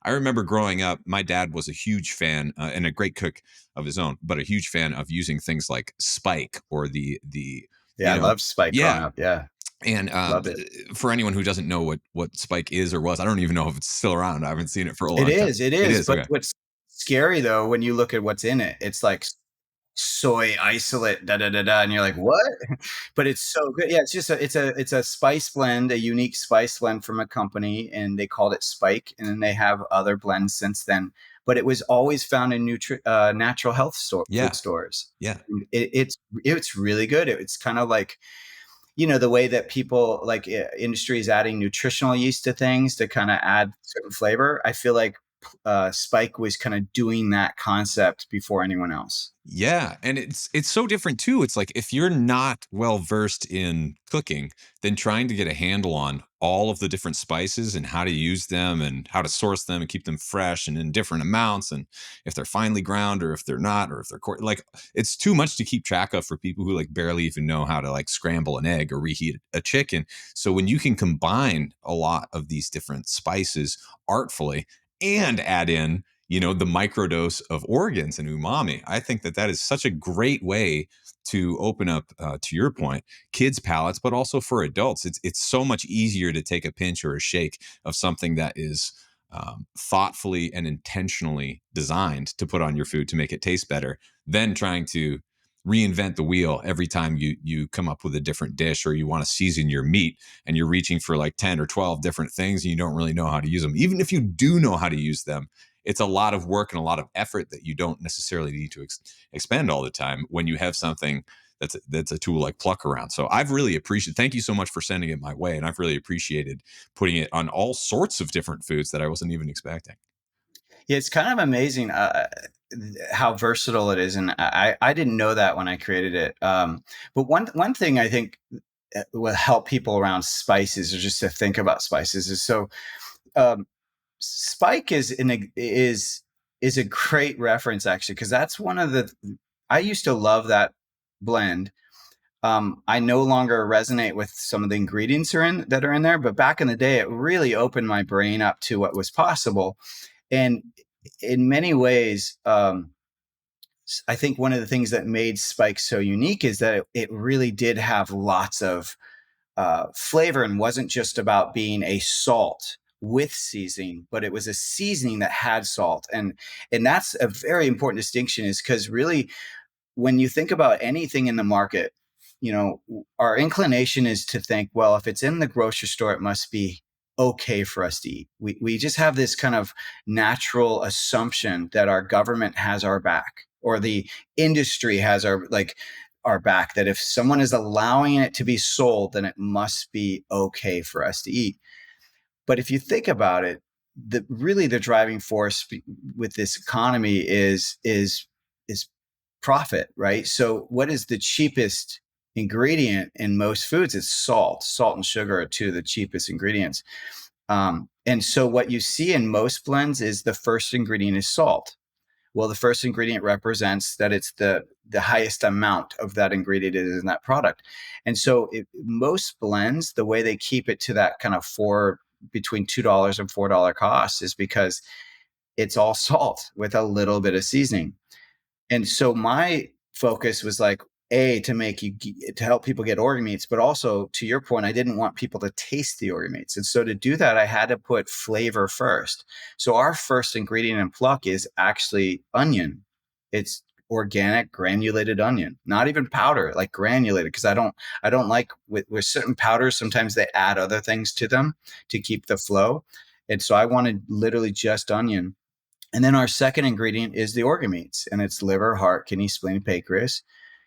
I remember growing up, my dad was a huge fan and a great cook of his own, but a huge fan of using things like spike or I love spike growing up. Yeah. And for anyone who doesn't know what spike is or was, I don't even know if it's still around. I haven't seen it for a long time. It is. But What's scary though, when you look at what's in it, it's like soy isolate, and you're like, what? But it's so good. Yeah, it's just it's a spice blend, a unique spice blend from a company, and they called it Spike, and then they have other blends since then. But it was always found in natural health food stores. Yeah, it's really good. It's kind of like, the way that people like industry is adding nutritional yeast to things to kind of add certain flavor. I feel like Spike was kind of doing that concept before anyone else. Yeah, and it's so different too. It's like if you're not well versed in cooking, then trying to get a handle on all of the different spices and how to use them and how to source them and keep them fresh and in different amounts, and if they're finely ground or if they're not, or if they're like, it's too much to keep track of for people who like barely even know how to like scramble an egg or reheat a chicken. So when you can combine a lot of these different spices artfully and add in the microdose of organs and umami. I think that is such a great way to open up, to your point, kids' palates, but also for adults. It's so much easier to take a pinch or a shake of something that is thoughtfully and intentionally designed to put on your food to make it taste better than trying to reinvent the wheel every time you come up with a different dish, or you want to season your meat and you're reaching for like 10 or 12 different things and you don't really know how to use them. Even if you do know how to use them, it's a lot of work and a lot of effort that you don't necessarily need to expend all the time when you have something that's a tool like pluck around. So I've really appreciated, thank you so much for sending it my way. And I've really appreciated putting it on all sorts of different foods that I wasn't even expecting. Yeah, it's kind of amazing how versatile it is, and I didn't know that when I created it. But one thing I think will help people around spices, or just to think about spices, is so um, Spike is a great reference, actually, because that's one of the I used to love that blend. I no longer resonate with some of the ingredients that are in there, but back in the day, it really opened my brain up to what was possible. And in many ways, I think one of the things that made Spike so unique is that it really did have lots of flavor, and wasn't just about being a salt with seasoning, but it was a seasoning that had salt. And that's a very important distinction, is because really, when you think about anything in the market, our inclination is to think, well, if it's in the grocery store, it must be okay for us to eat. We just have this kind of natural assumption that our government has our back, or the industry has our back, that if someone is allowing it to be sold, then it must be okay for us to eat. But if you think about it, the driving force with this economy is profit, right? So what is the cheapest ingredient in most foods? It's salt. Salt and sugar are two of the cheapest ingredients. And so what you see in most blends is the first ingredient is salt. Well, the first ingredient represents that it's the highest amount of that ingredient is in that product. And so most blends, the way they keep it to that kind of between $2 and $4 cost, is because it's all salt with a little bit of seasoning. And so my focus was like, to help people get organ meats, but also, to your point, I didn't want people to taste the organ meats. And so to do that, I had to put flavor first. So our first ingredient in pluck is actually onion. It's organic granulated onion, not even powder, like granulated, because I don't like with certain powders, sometimes they add other things to them to keep the flow. And so I wanted literally just onion. And then our second ingredient is the organ meats, and it's liver, heart, kidney, spleen, pancreas,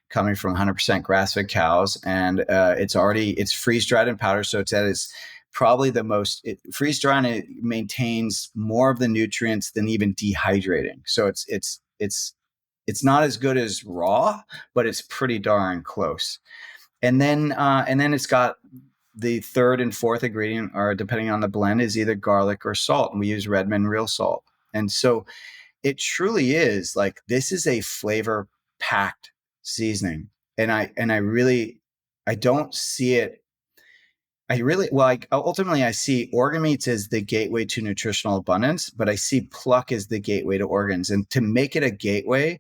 coming from 100% grass-fed cows. And it's freeze-dried in powder. So it's probably the most freeze-dried. It maintains more of the nutrients than even dehydrating. So it's not as good as raw, but it's pretty darn close. And then it's got the third and fourth ingredient, or depending on the blend, is either garlic or salt. And we use Redmond real salt. And so it truly is like, this is a flavor packed seasoning. And I don't see it. Ultimately I see organ meats as the gateway to nutritional abundance, but I see pluck as the gateway to organs. And to make it a gateway,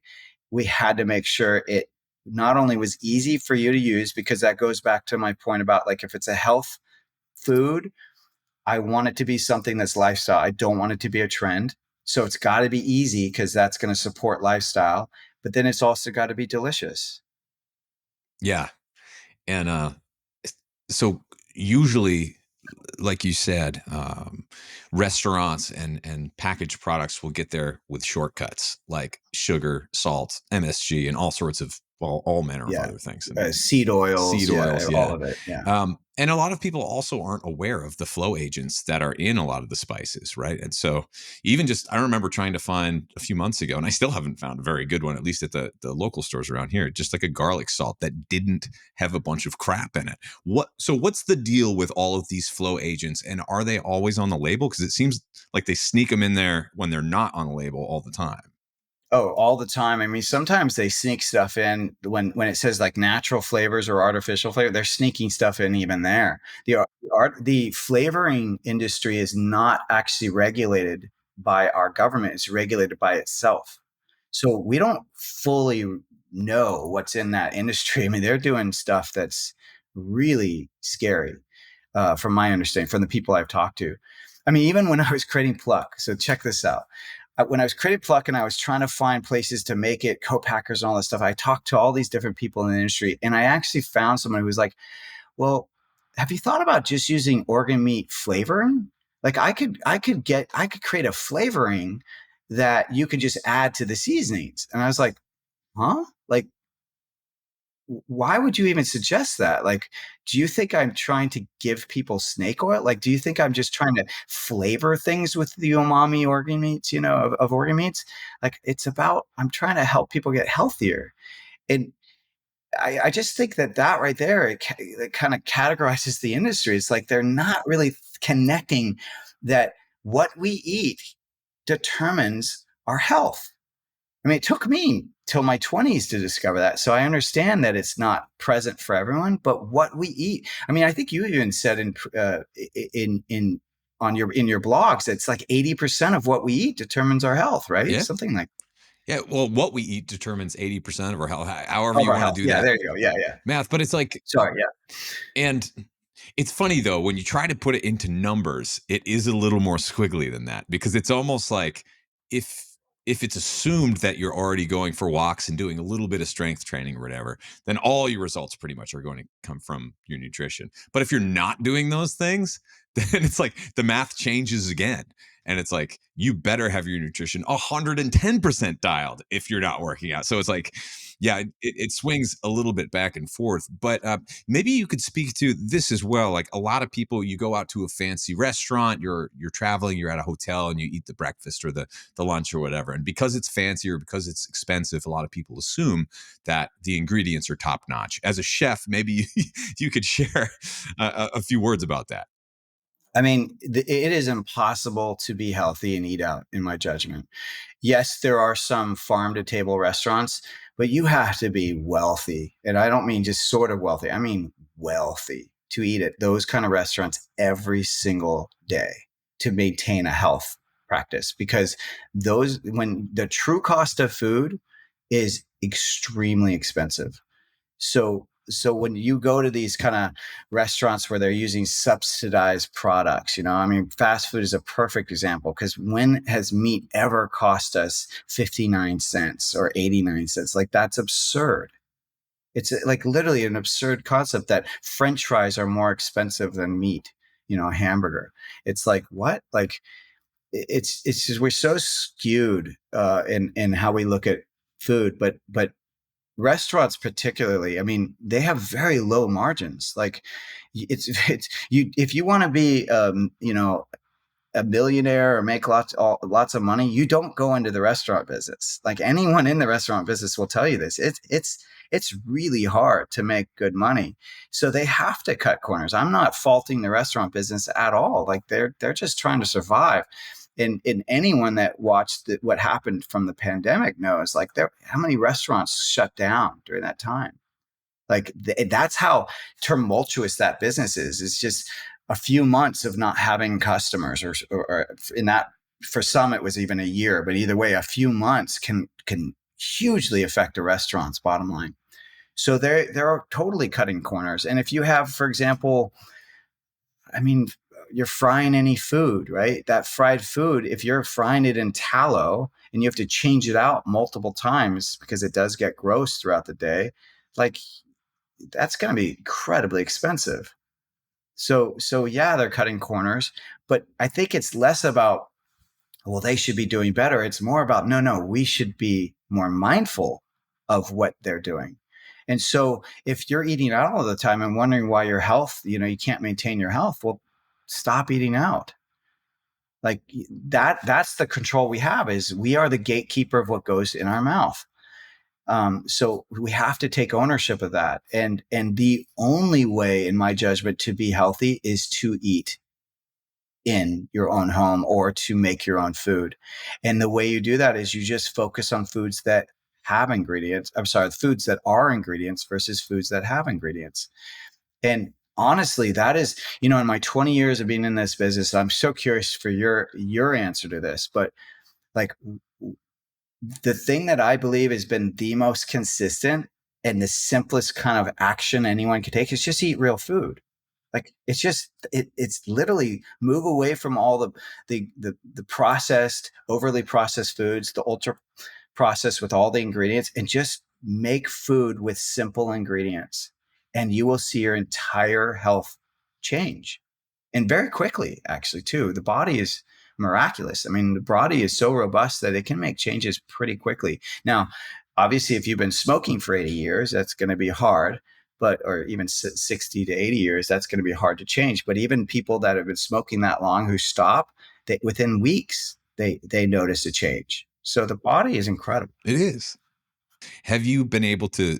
we had to make sure it not only was easy for you to use, because that goes back to my point about, like, if it's a health food, I want it to be something that's lifestyle. I don't want it to be a trend. So it's got to be easy, because that's going to support lifestyle. But then it's also got to be delicious. Yeah. And so usually, like you said, restaurants and packaged products will get there with shortcuts like sugar, salt, MSG, and all sorts of all manner of Yeah. other things. Seed oils. Seed oils, All yeah. of it. Yeah. And a lot of people also aren't aware of the flow agents that are in a lot of the spices, right? And so I remember trying to find a few months ago, and I still haven't found a very good one, at least at the local stores around here, just like a garlic salt that didn't have a bunch of crap in it. What's the deal with all of these flow agents, and are they always on the label? Because it seems like they sneak them in there when they're not on the label all the time. Oh, all the time. I mean, sometimes they sneak stuff in when it says like natural flavors or artificial flavor. They're sneaking stuff in even there. The flavoring industry is not actually regulated by our government. It's regulated by itself. So we don't fully know what's in that industry. I mean, they're doing stuff that's really scary, from my understanding, from the people I've talked to. I mean, even when I was creating Pluck, so check this out. When I was creating Pluck and I was trying to find places to make it, co-packers and all this stuff, I talked to all these different people in the industry, and I actually found someone who was like, well, have you thought about just using organ meat flavoring? Like I could create a flavoring that you could just add to the seasonings. And I was like, huh? Like, why would you even suggest that? Like, do you think I'm trying to give people snake oil? Like, do you think I'm just trying to flavor things with the umami organ meats, of organ meats? Like, I'm trying to help people get healthier. And I just think that right there, it kind of categorizes the industry. It's like they're not really connecting that what we eat determines our health. I mean, it took me till my 20s to discover that. So I understand that it's not present for everyone, but what we eat. I mean, I think you even said in in your blogs, it's like 80% of what we eat determines our health, right? Yeah. Something like Yeah. Well, what we eat determines 80% of our health, however of you our want to health. do Yeah, that there you go. Yeah, yeah. math. But it's like, Sorry. Yeah. and it's funny though, when you try to put it into numbers, it is a little more squiggly than that, because it's almost like if if it's assumed that you're already going for walks and doing a little bit of strength training or whatever, then all your results pretty much are going to come from your nutrition. But if you're not doing those things, then it's like the math changes again. And it's like, you better have your nutrition 110% dialed if you're not working out. So it's like, yeah, it swings a little bit back and forth. But maybe you could speak to this as well. Like, a lot of people, you go out to a fancy restaurant, you're traveling, you're at a hotel, and you eat the breakfast or the lunch or whatever. And because it's fancy or because it's expensive, a lot of people assume that the ingredients are top notch. As a chef, maybe you could share a few words about that. I mean, it is impossible to be healthy and eat out, in my judgment. Yes, there are some farm to table restaurants, but you have to be wealthy. And I don't mean just sort of wealthy, I mean wealthy to eat at those kind of restaurants every single day to maintain a health practice. Because when the true cost of food is extremely expensive. So when you go to these kind of restaurants where they're using subsidized products, I mean, fast food is a perfect example, because when has meat ever cost us 59 cents or 89 cents? Like, that's absurd. It's like literally an absurd concept that French fries are more expensive than meat, a hamburger. It's like, what? Like, it's just, we're so skewed in how we look at food, but restaurants particularly, I mean, they have very low margins. Like, it's you, if you want to be a millionaire or make lots of money, you don't go into the restaurant business. Like, anyone in the restaurant business will tell you this. It's really hard to make good money. So they have to cut corners. I'm not faulting the restaurant business at all. Like, they're just trying to survive. And anyone that watched what happened from the pandemic knows, like, how many restaurants shut down during that time. Like, that's how tumultuous that business is. It's just a few months of not having customers, or in that, for some it was even a year. But either way, a few months can hugely affect a restaurant's bottom line. So they're totally cutting corners. And if you have, for example, I mean, you're frying any food, right? That fried food, if you're frying it in tallow and you have to change it out multiple times because it does get gross throughout the day, like, that's going to be incredibly expensive. So yeah, they're cutting corners, but I think it's less about, well, they should be doing better. It's more about, no, we should be more mindful of what they're doing. And so if you're eating out all the time and wondering why your health, you can't maintain your health, well, stop eating out. Like, that's the control we have, is we are the gatekeeper of what goes in our mouth. So we have to take ownership of that. And the only way, in my judgment, to be healthy is to eat in your own home or to make your own food. And the way you do that is you just focus on foods that have ingredients. I'm sorry, foods that are ingredients versus foods that have ingredients. And honestly, that is, in my 20 years of being in this business, I'm so curious for your answer to this, but like the thing that I believe has been the most consistent and the simplest kind of action anyone can take is just eat real food. Like it's literally move away from all the processed, overly processed foods, the ultra processed with all the ingredients, and just make food with simple ingredients. And you will see your entire health change. And very quickly, actually, too. The body is miraculous. I mean, the body is so robust that it can make changes pretty quickly. Now, obviously, if you've been smoking for 80 years, that's going to be hard, but or even 60 to 80 years, that's going to be hard to change. But even people that have been smoking that long who stop, within weeks, they notice a change. So the body is incredible. It is. Have you been able to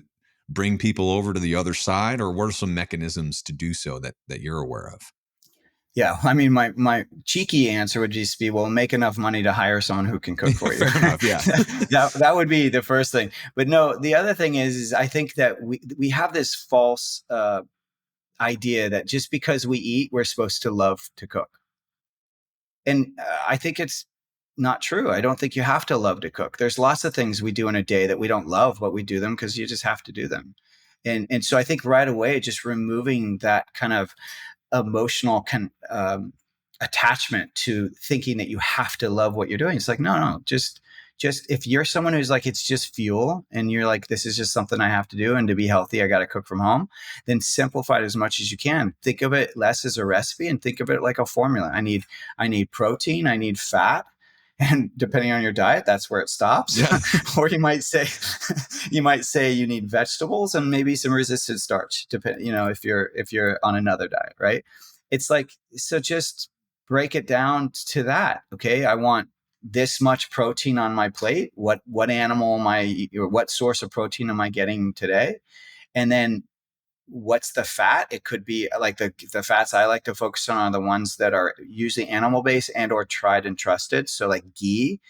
bring people over to the other side, or what are some mechanisms to do so that you're aware of? Yeah, I mean, my cheeky answer would just be, well, make enough money to hire someone who can cook for you. Fair enough, yeah. that would be the first thing. But no, the other thing is I think that we have this false idea that just because we eat, we're supposed to love to cook. And I think it's not true. I don't think you have to love to cook. There's lots of things we do in a day that we don't love, but we do them because you just have to do them. And so I think right away, just removing that kind of emotional attachment to thinking that you have to love what you're doing. It's like, no, just if you're someone who's like, it's just fuel and you're like, this is just something I have to do. And to be healthy, I got to cook from home, then simplify it as much as you can. Think of it less as a recipe and think of it like a formula. I need protein. I need fat. And depending on your diet, that's where it stops. Yeah. Or you might say you need vegetables and maybe some resistant starch, if you're on another diet, right? It's like, so just break it down to that. Okay, I want this much protein on my plate. What animal am I, or what source of protein am I getting today? And then what's the fat? It could be like the fats I like to focus on are the ones that are usually animal based and or tried and trusted. So like ghee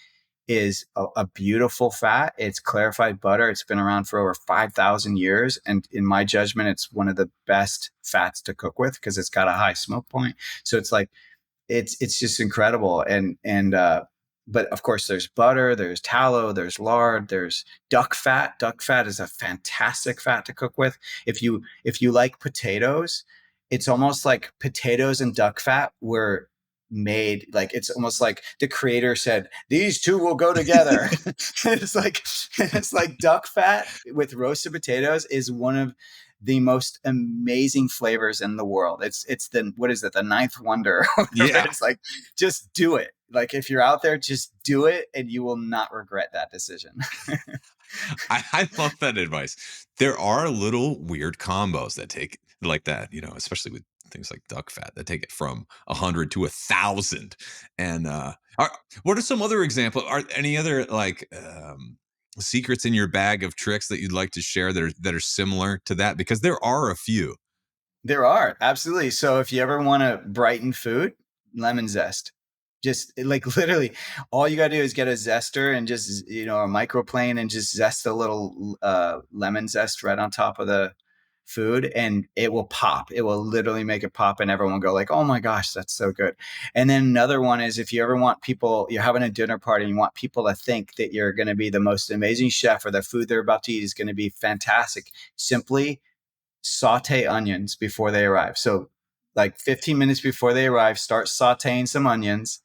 is a beautiful fat. It's clarified butter. It's been around for over 5,000 years. And in my judgment, it's one of the best fats to cook with because it's got a high smoke point. So it's like, it's just incredible. But of course there's butter, there's tallow, there's lard, there's duck fat. Duck fat is a fantastic fat to cook with. If you like potatoes, it's almost like potatoes and duck fat were made, like it's almost like the creator said these two will go together. it's like duck fat with roasted potatoes is one of the most amazing flavors in the world. It's the, what is it, the ninth wonder? Yeah. It's like, just do it. Like if you're out there, just do it and you will not regret that decision. I love that advice. There are little weird combos that take like that, especially with things like duck fat that take it from 100 to 1,000. And what are some other examples? Are any other like secrets in your bag of tricks that you'd like to share that are similar to that? Because there are a few. There are, absolutely. So if you ever want to brighten food, lemon zest. Just like literally all you got to do is get a zester and just, a microplane and just zest a little lemon zest right on top of the food and it will pop. It will literally make it pop and everyone will go like, oh my gosh, that's so good. And then another one is if you ever want people, you're having a dinner party and you want people to think that you're going to be the most amazing chef or the food they're about to eat is going to be fantastic. Simply saute onions before they arrive. So like 15 minutes before they arrive, start sauteing some onions.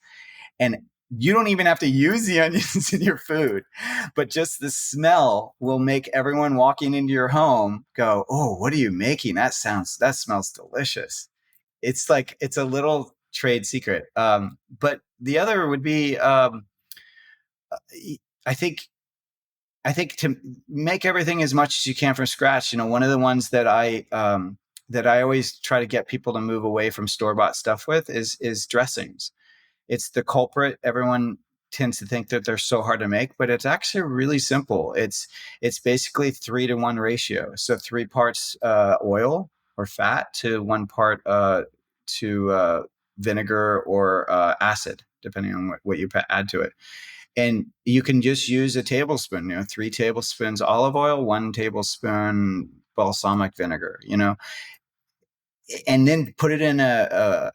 And you don't even have to use the onions in your food, but just the smell will make everyone walking into your home go, oh, what are you making? That smells delicious. It's like, it's a little trade secret. But the other would be, I think to make everything as much as you can from scratch, one of the ones that I always try to get people to move away from store-bought stuff with is dressings. It's the culprit. Everyone tends to think that they're so hard to make, but it's actually really simple. It's basically 3-to-1 ratio. So 3 parts oil or fat to 1 part to vinegar or acid, depending on what you add to it. And you can just use a tablespoon, 3 tablespoons olive oil, 1 tablespoon balsamic vinegar, and then put it in a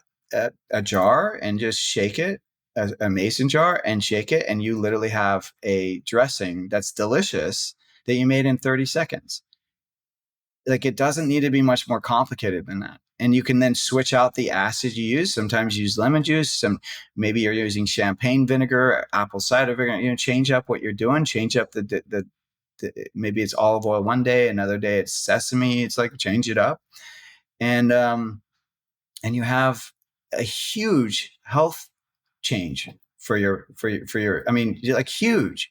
jar and just shake it, a mason jar, and shake it, and you literally have a dressing that's delicious that you made in 30 seconds. Like, it doesn't need to be much more complicated than that. And you can then switch out the acid you use. Sometimes you use lemon juice. Maybe you're using champagne vinegar, apple cider vinegar. Change up what you're doing. Change up the maybe it's olive oil one day, another day it's sesame. It's like, change it up, and you have a huge health change for your. I mean, like, huge.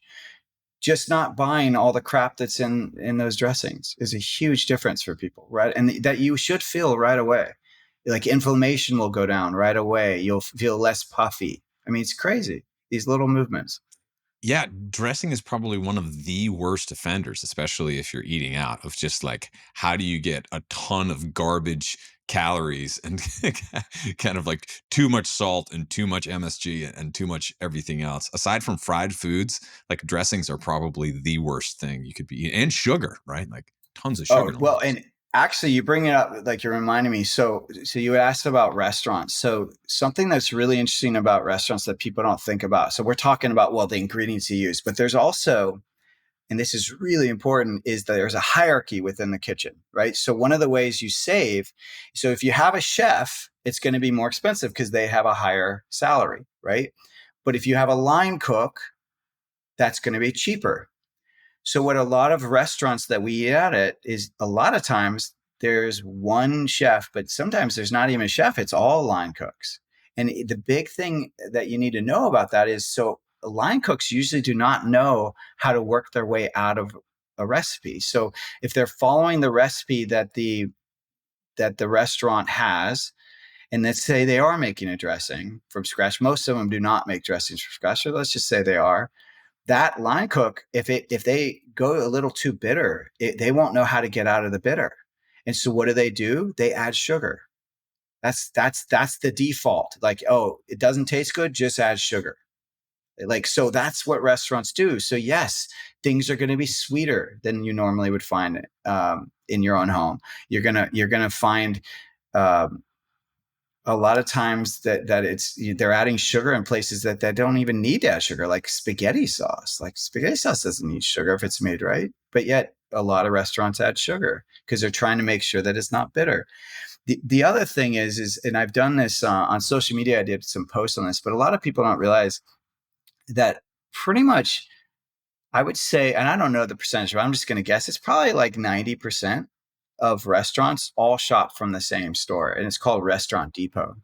Just not buying all the crap that's in those dressings is a huge difference for people, right? And that you should feel right away. Like, inflammation will go down right away. You'll feel less puffy. I mean, it's crazy, these little movements. Yeah, dressing is probably one of the worst offenders, especially if you're eating out, of just like, how do you get a ton of garbage calories and kind of like too much salt and too much MSG and too much everything else. Aside from fried foods, like, dressings are probably the worst thing you could be eating. And sugar, right? Like, tons of sugar Oh, in all well, those. and actually you bring it up, like, you're reminding me. So you asked about restaurants. So something that's really interesting about restaurants that people don't think about. So we're talking about, well, the ingredients you use, but there's also, and this is really important, is that there's a hierarchy within the kitchen, right? So one of the ways you save, so if you have a chef, it's going to be more expensive because they have a higher salary, right? But if you have a line cook, that's going to be cheaper. So what a lot of restaurants that we eat at is, a lot of times there's one chef, but sometimes there's not even a chef. It's all line cooks. And the big thing that you need to know about that is, so line cooks usually do not know how to work their way out of a recipe. So if they're following the recipe that the restaurant has, and let's say they are making a dressing from scratch, most of them do not make dressings from scratch. So let's just say they are, that line cook, if they go a little too bitter, they won't know how to get out of the bitter. And so what do? They add sugar. That's the default. Like, oh, it doesn't taste good, just add sugar. Like, so that's what restaurants do. So yes, things are going to be sweeter than you normally would find it, in your own home. You're gonna find, um, a lot of times that it's, they're adding sugar in places that don't even need to add sugar, like spaghetti sauce. Like, spaghetti sauce doesn't need sugar if it's made right, but yet a lot of restaurants add sugar because they're trying to make sure that it's not bitter. The other thing is, and I've done this on social media, I did some posts on this, but a lot of people don't realize that pretty much, I would say, and I don't know the percentage, but I'm just going to guess, it's probably like 90% of restaurants all shop from the same store, and it's called Restaurant Depot.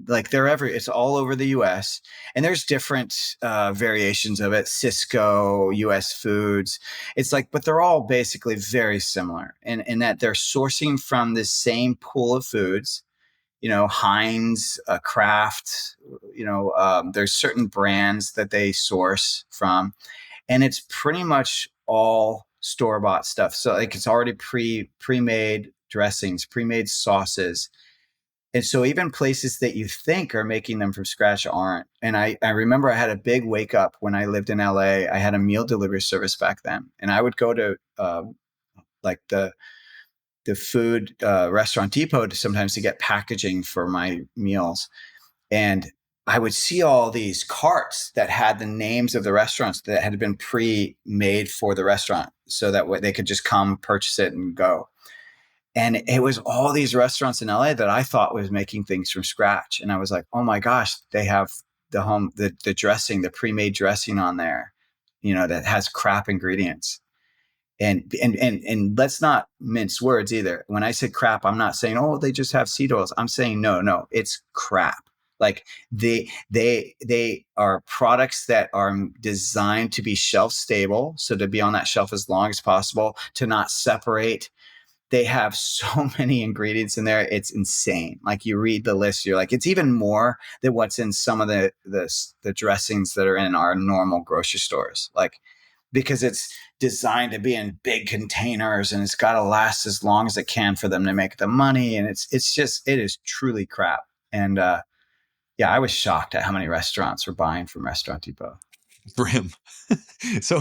Like, it's all over the US, and there's different variations of it. Cisco, US Foods. It's like, but they're all basically very similar in that they're sourcing from the same pool of foods. Heinz, Kraft, there's certain brands that they source from, and it's pretty much all store-bought stuff. So, like, it's already pre-made dressings, pre-made sauces. And so even places that you think are making them from scratch aren't. And I remember I had a big wake up when I lived in LA. I had a meal delivery service back then. And I would go to like the food restaurant depot sometimes to get packaging for my meals. And I would see all these carts that had the names of the restaurants that had been pre-made for the restaurant, so that way they could just come purchase it and go. And it was all these restaurants in LA that I thought was making things from scratch. And I was like, oh my gosh, they have the dressing, the pre-made dressing on there, that has crap ingredients. And let's not mince words either. When I say crap, I'm not saying, oh, they just have seed oils. I'm saying, no, it's crap. Like, they are products that are designed to be shelf stable. So to be on that shelf as long as possible, to not separate. They have so many ingredients in there. It's insane. Like, you read the list, you're like, it's even more than what's in some of the dressings that are in our normal grocery stores. Like, because it's designed to be in big containers, and it's got to last as long as it can for them to make the money. And it is truly crap. And yeah, I was shocked at how many restaurants were buying from Restaurant Depot. For him. So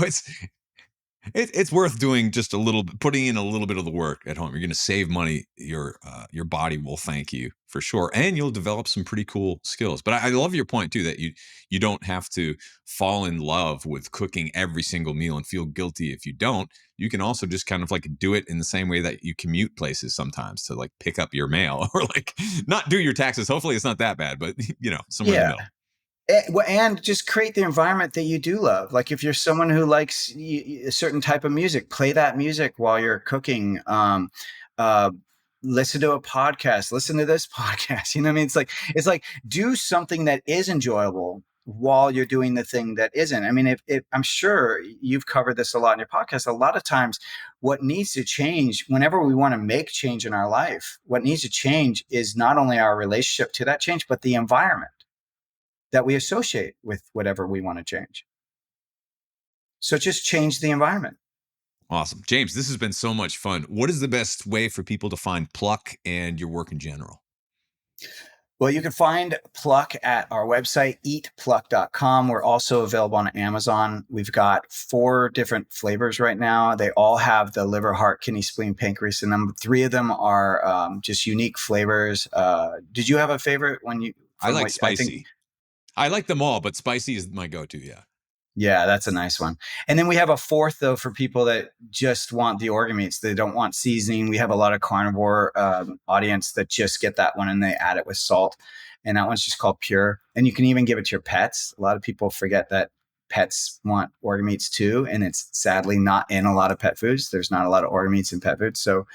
It's worth doing just a little, putting in a little bit of the work at home. You're going to save money. Your body will thank you for sure, and you'll develop some pretty cool skills. But I love your point too that you don't have to fall in love with cooking every single meal and feel guilty if you don't. You can also just kind of like do it in the same way that you commute places sometimes to like pick up your mail or like not do your taxes. Hopefully, it's not that bad, but somewhere in the Yeah. middle. And just create the environment that you do love. Like if you're someone who likes a certain type of music, play that music while you're cooking. Uh, Listen to a podcast. Listen to this podcast. You know what I mean? It's like do something that is enjoyable while you're doing the thing that isn't. I mean, if I'm sure you've covered this a lot in your podcast. A lot of times, what needs to change whenever we want to make change in our life, what needs to change is not only our relationship to that change, but the environment that we associate with whatever we want to change. So just change the environment. Awesome. James, this has been so much fun. What is the best way for people to find Pluck and your work in general? Well, you can find Pluck at our website, eatpluck.com. We're also available on Amazon. We've got 4 different flavors right now. They all have the liver, heart, kidney, spleen, pancreas in them. 3 of them are just unique flavors. Did you have a favorite when you? I like spicy. I like them all, but spicy is my go-to. Yeah. Yeah, that's a nice one. And then we have a 4th, though, for people that just want the organ meats. They don't want seasoning. We have a lot of carnivore audience that just get that one and they add it with salt. And that one's just called Pure. And you can even give it to your pets. A lot of people forget that pets want organ meats too. And it's sadly not in a lot of pet foods. There's not a lot of organ meats in pet foods. So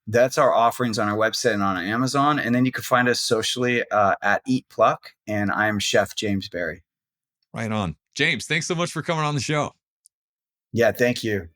that's our offerings on our website and on Amazon. And then you can find us socially at Eat Pluck. And I'm Chef James Berry. Right on. James, thanks so much for coming on the show. Yeah, thank you.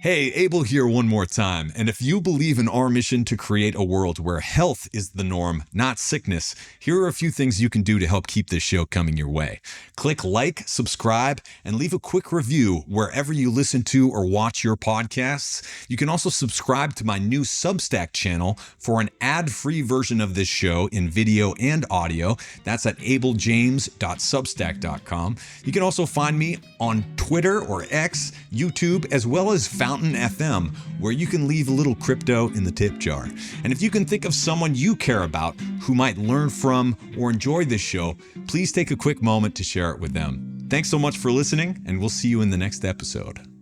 Hey, Abel here one more time. And if you believe in our mission to create a world where health is the norm, not sickness, here are a few things you can do to help keep this show coming your way. Click like, subscribe, and leave a quick review wherever you listen to or watch your podcasts. You can also subscribe to my new Substack channel for an ad-free version of this show in video and audio. That's at abeljames.substack.com. You can also find me on Twitter or X, YouTube, as well as Fountain FM, where you can leave a little crypto in the tip jar. And if you can think of someone you care about who might learn from or enjoy this show, please take a quick moment to share it with them. Thanks so much for listening, and we'll see you in the next episode.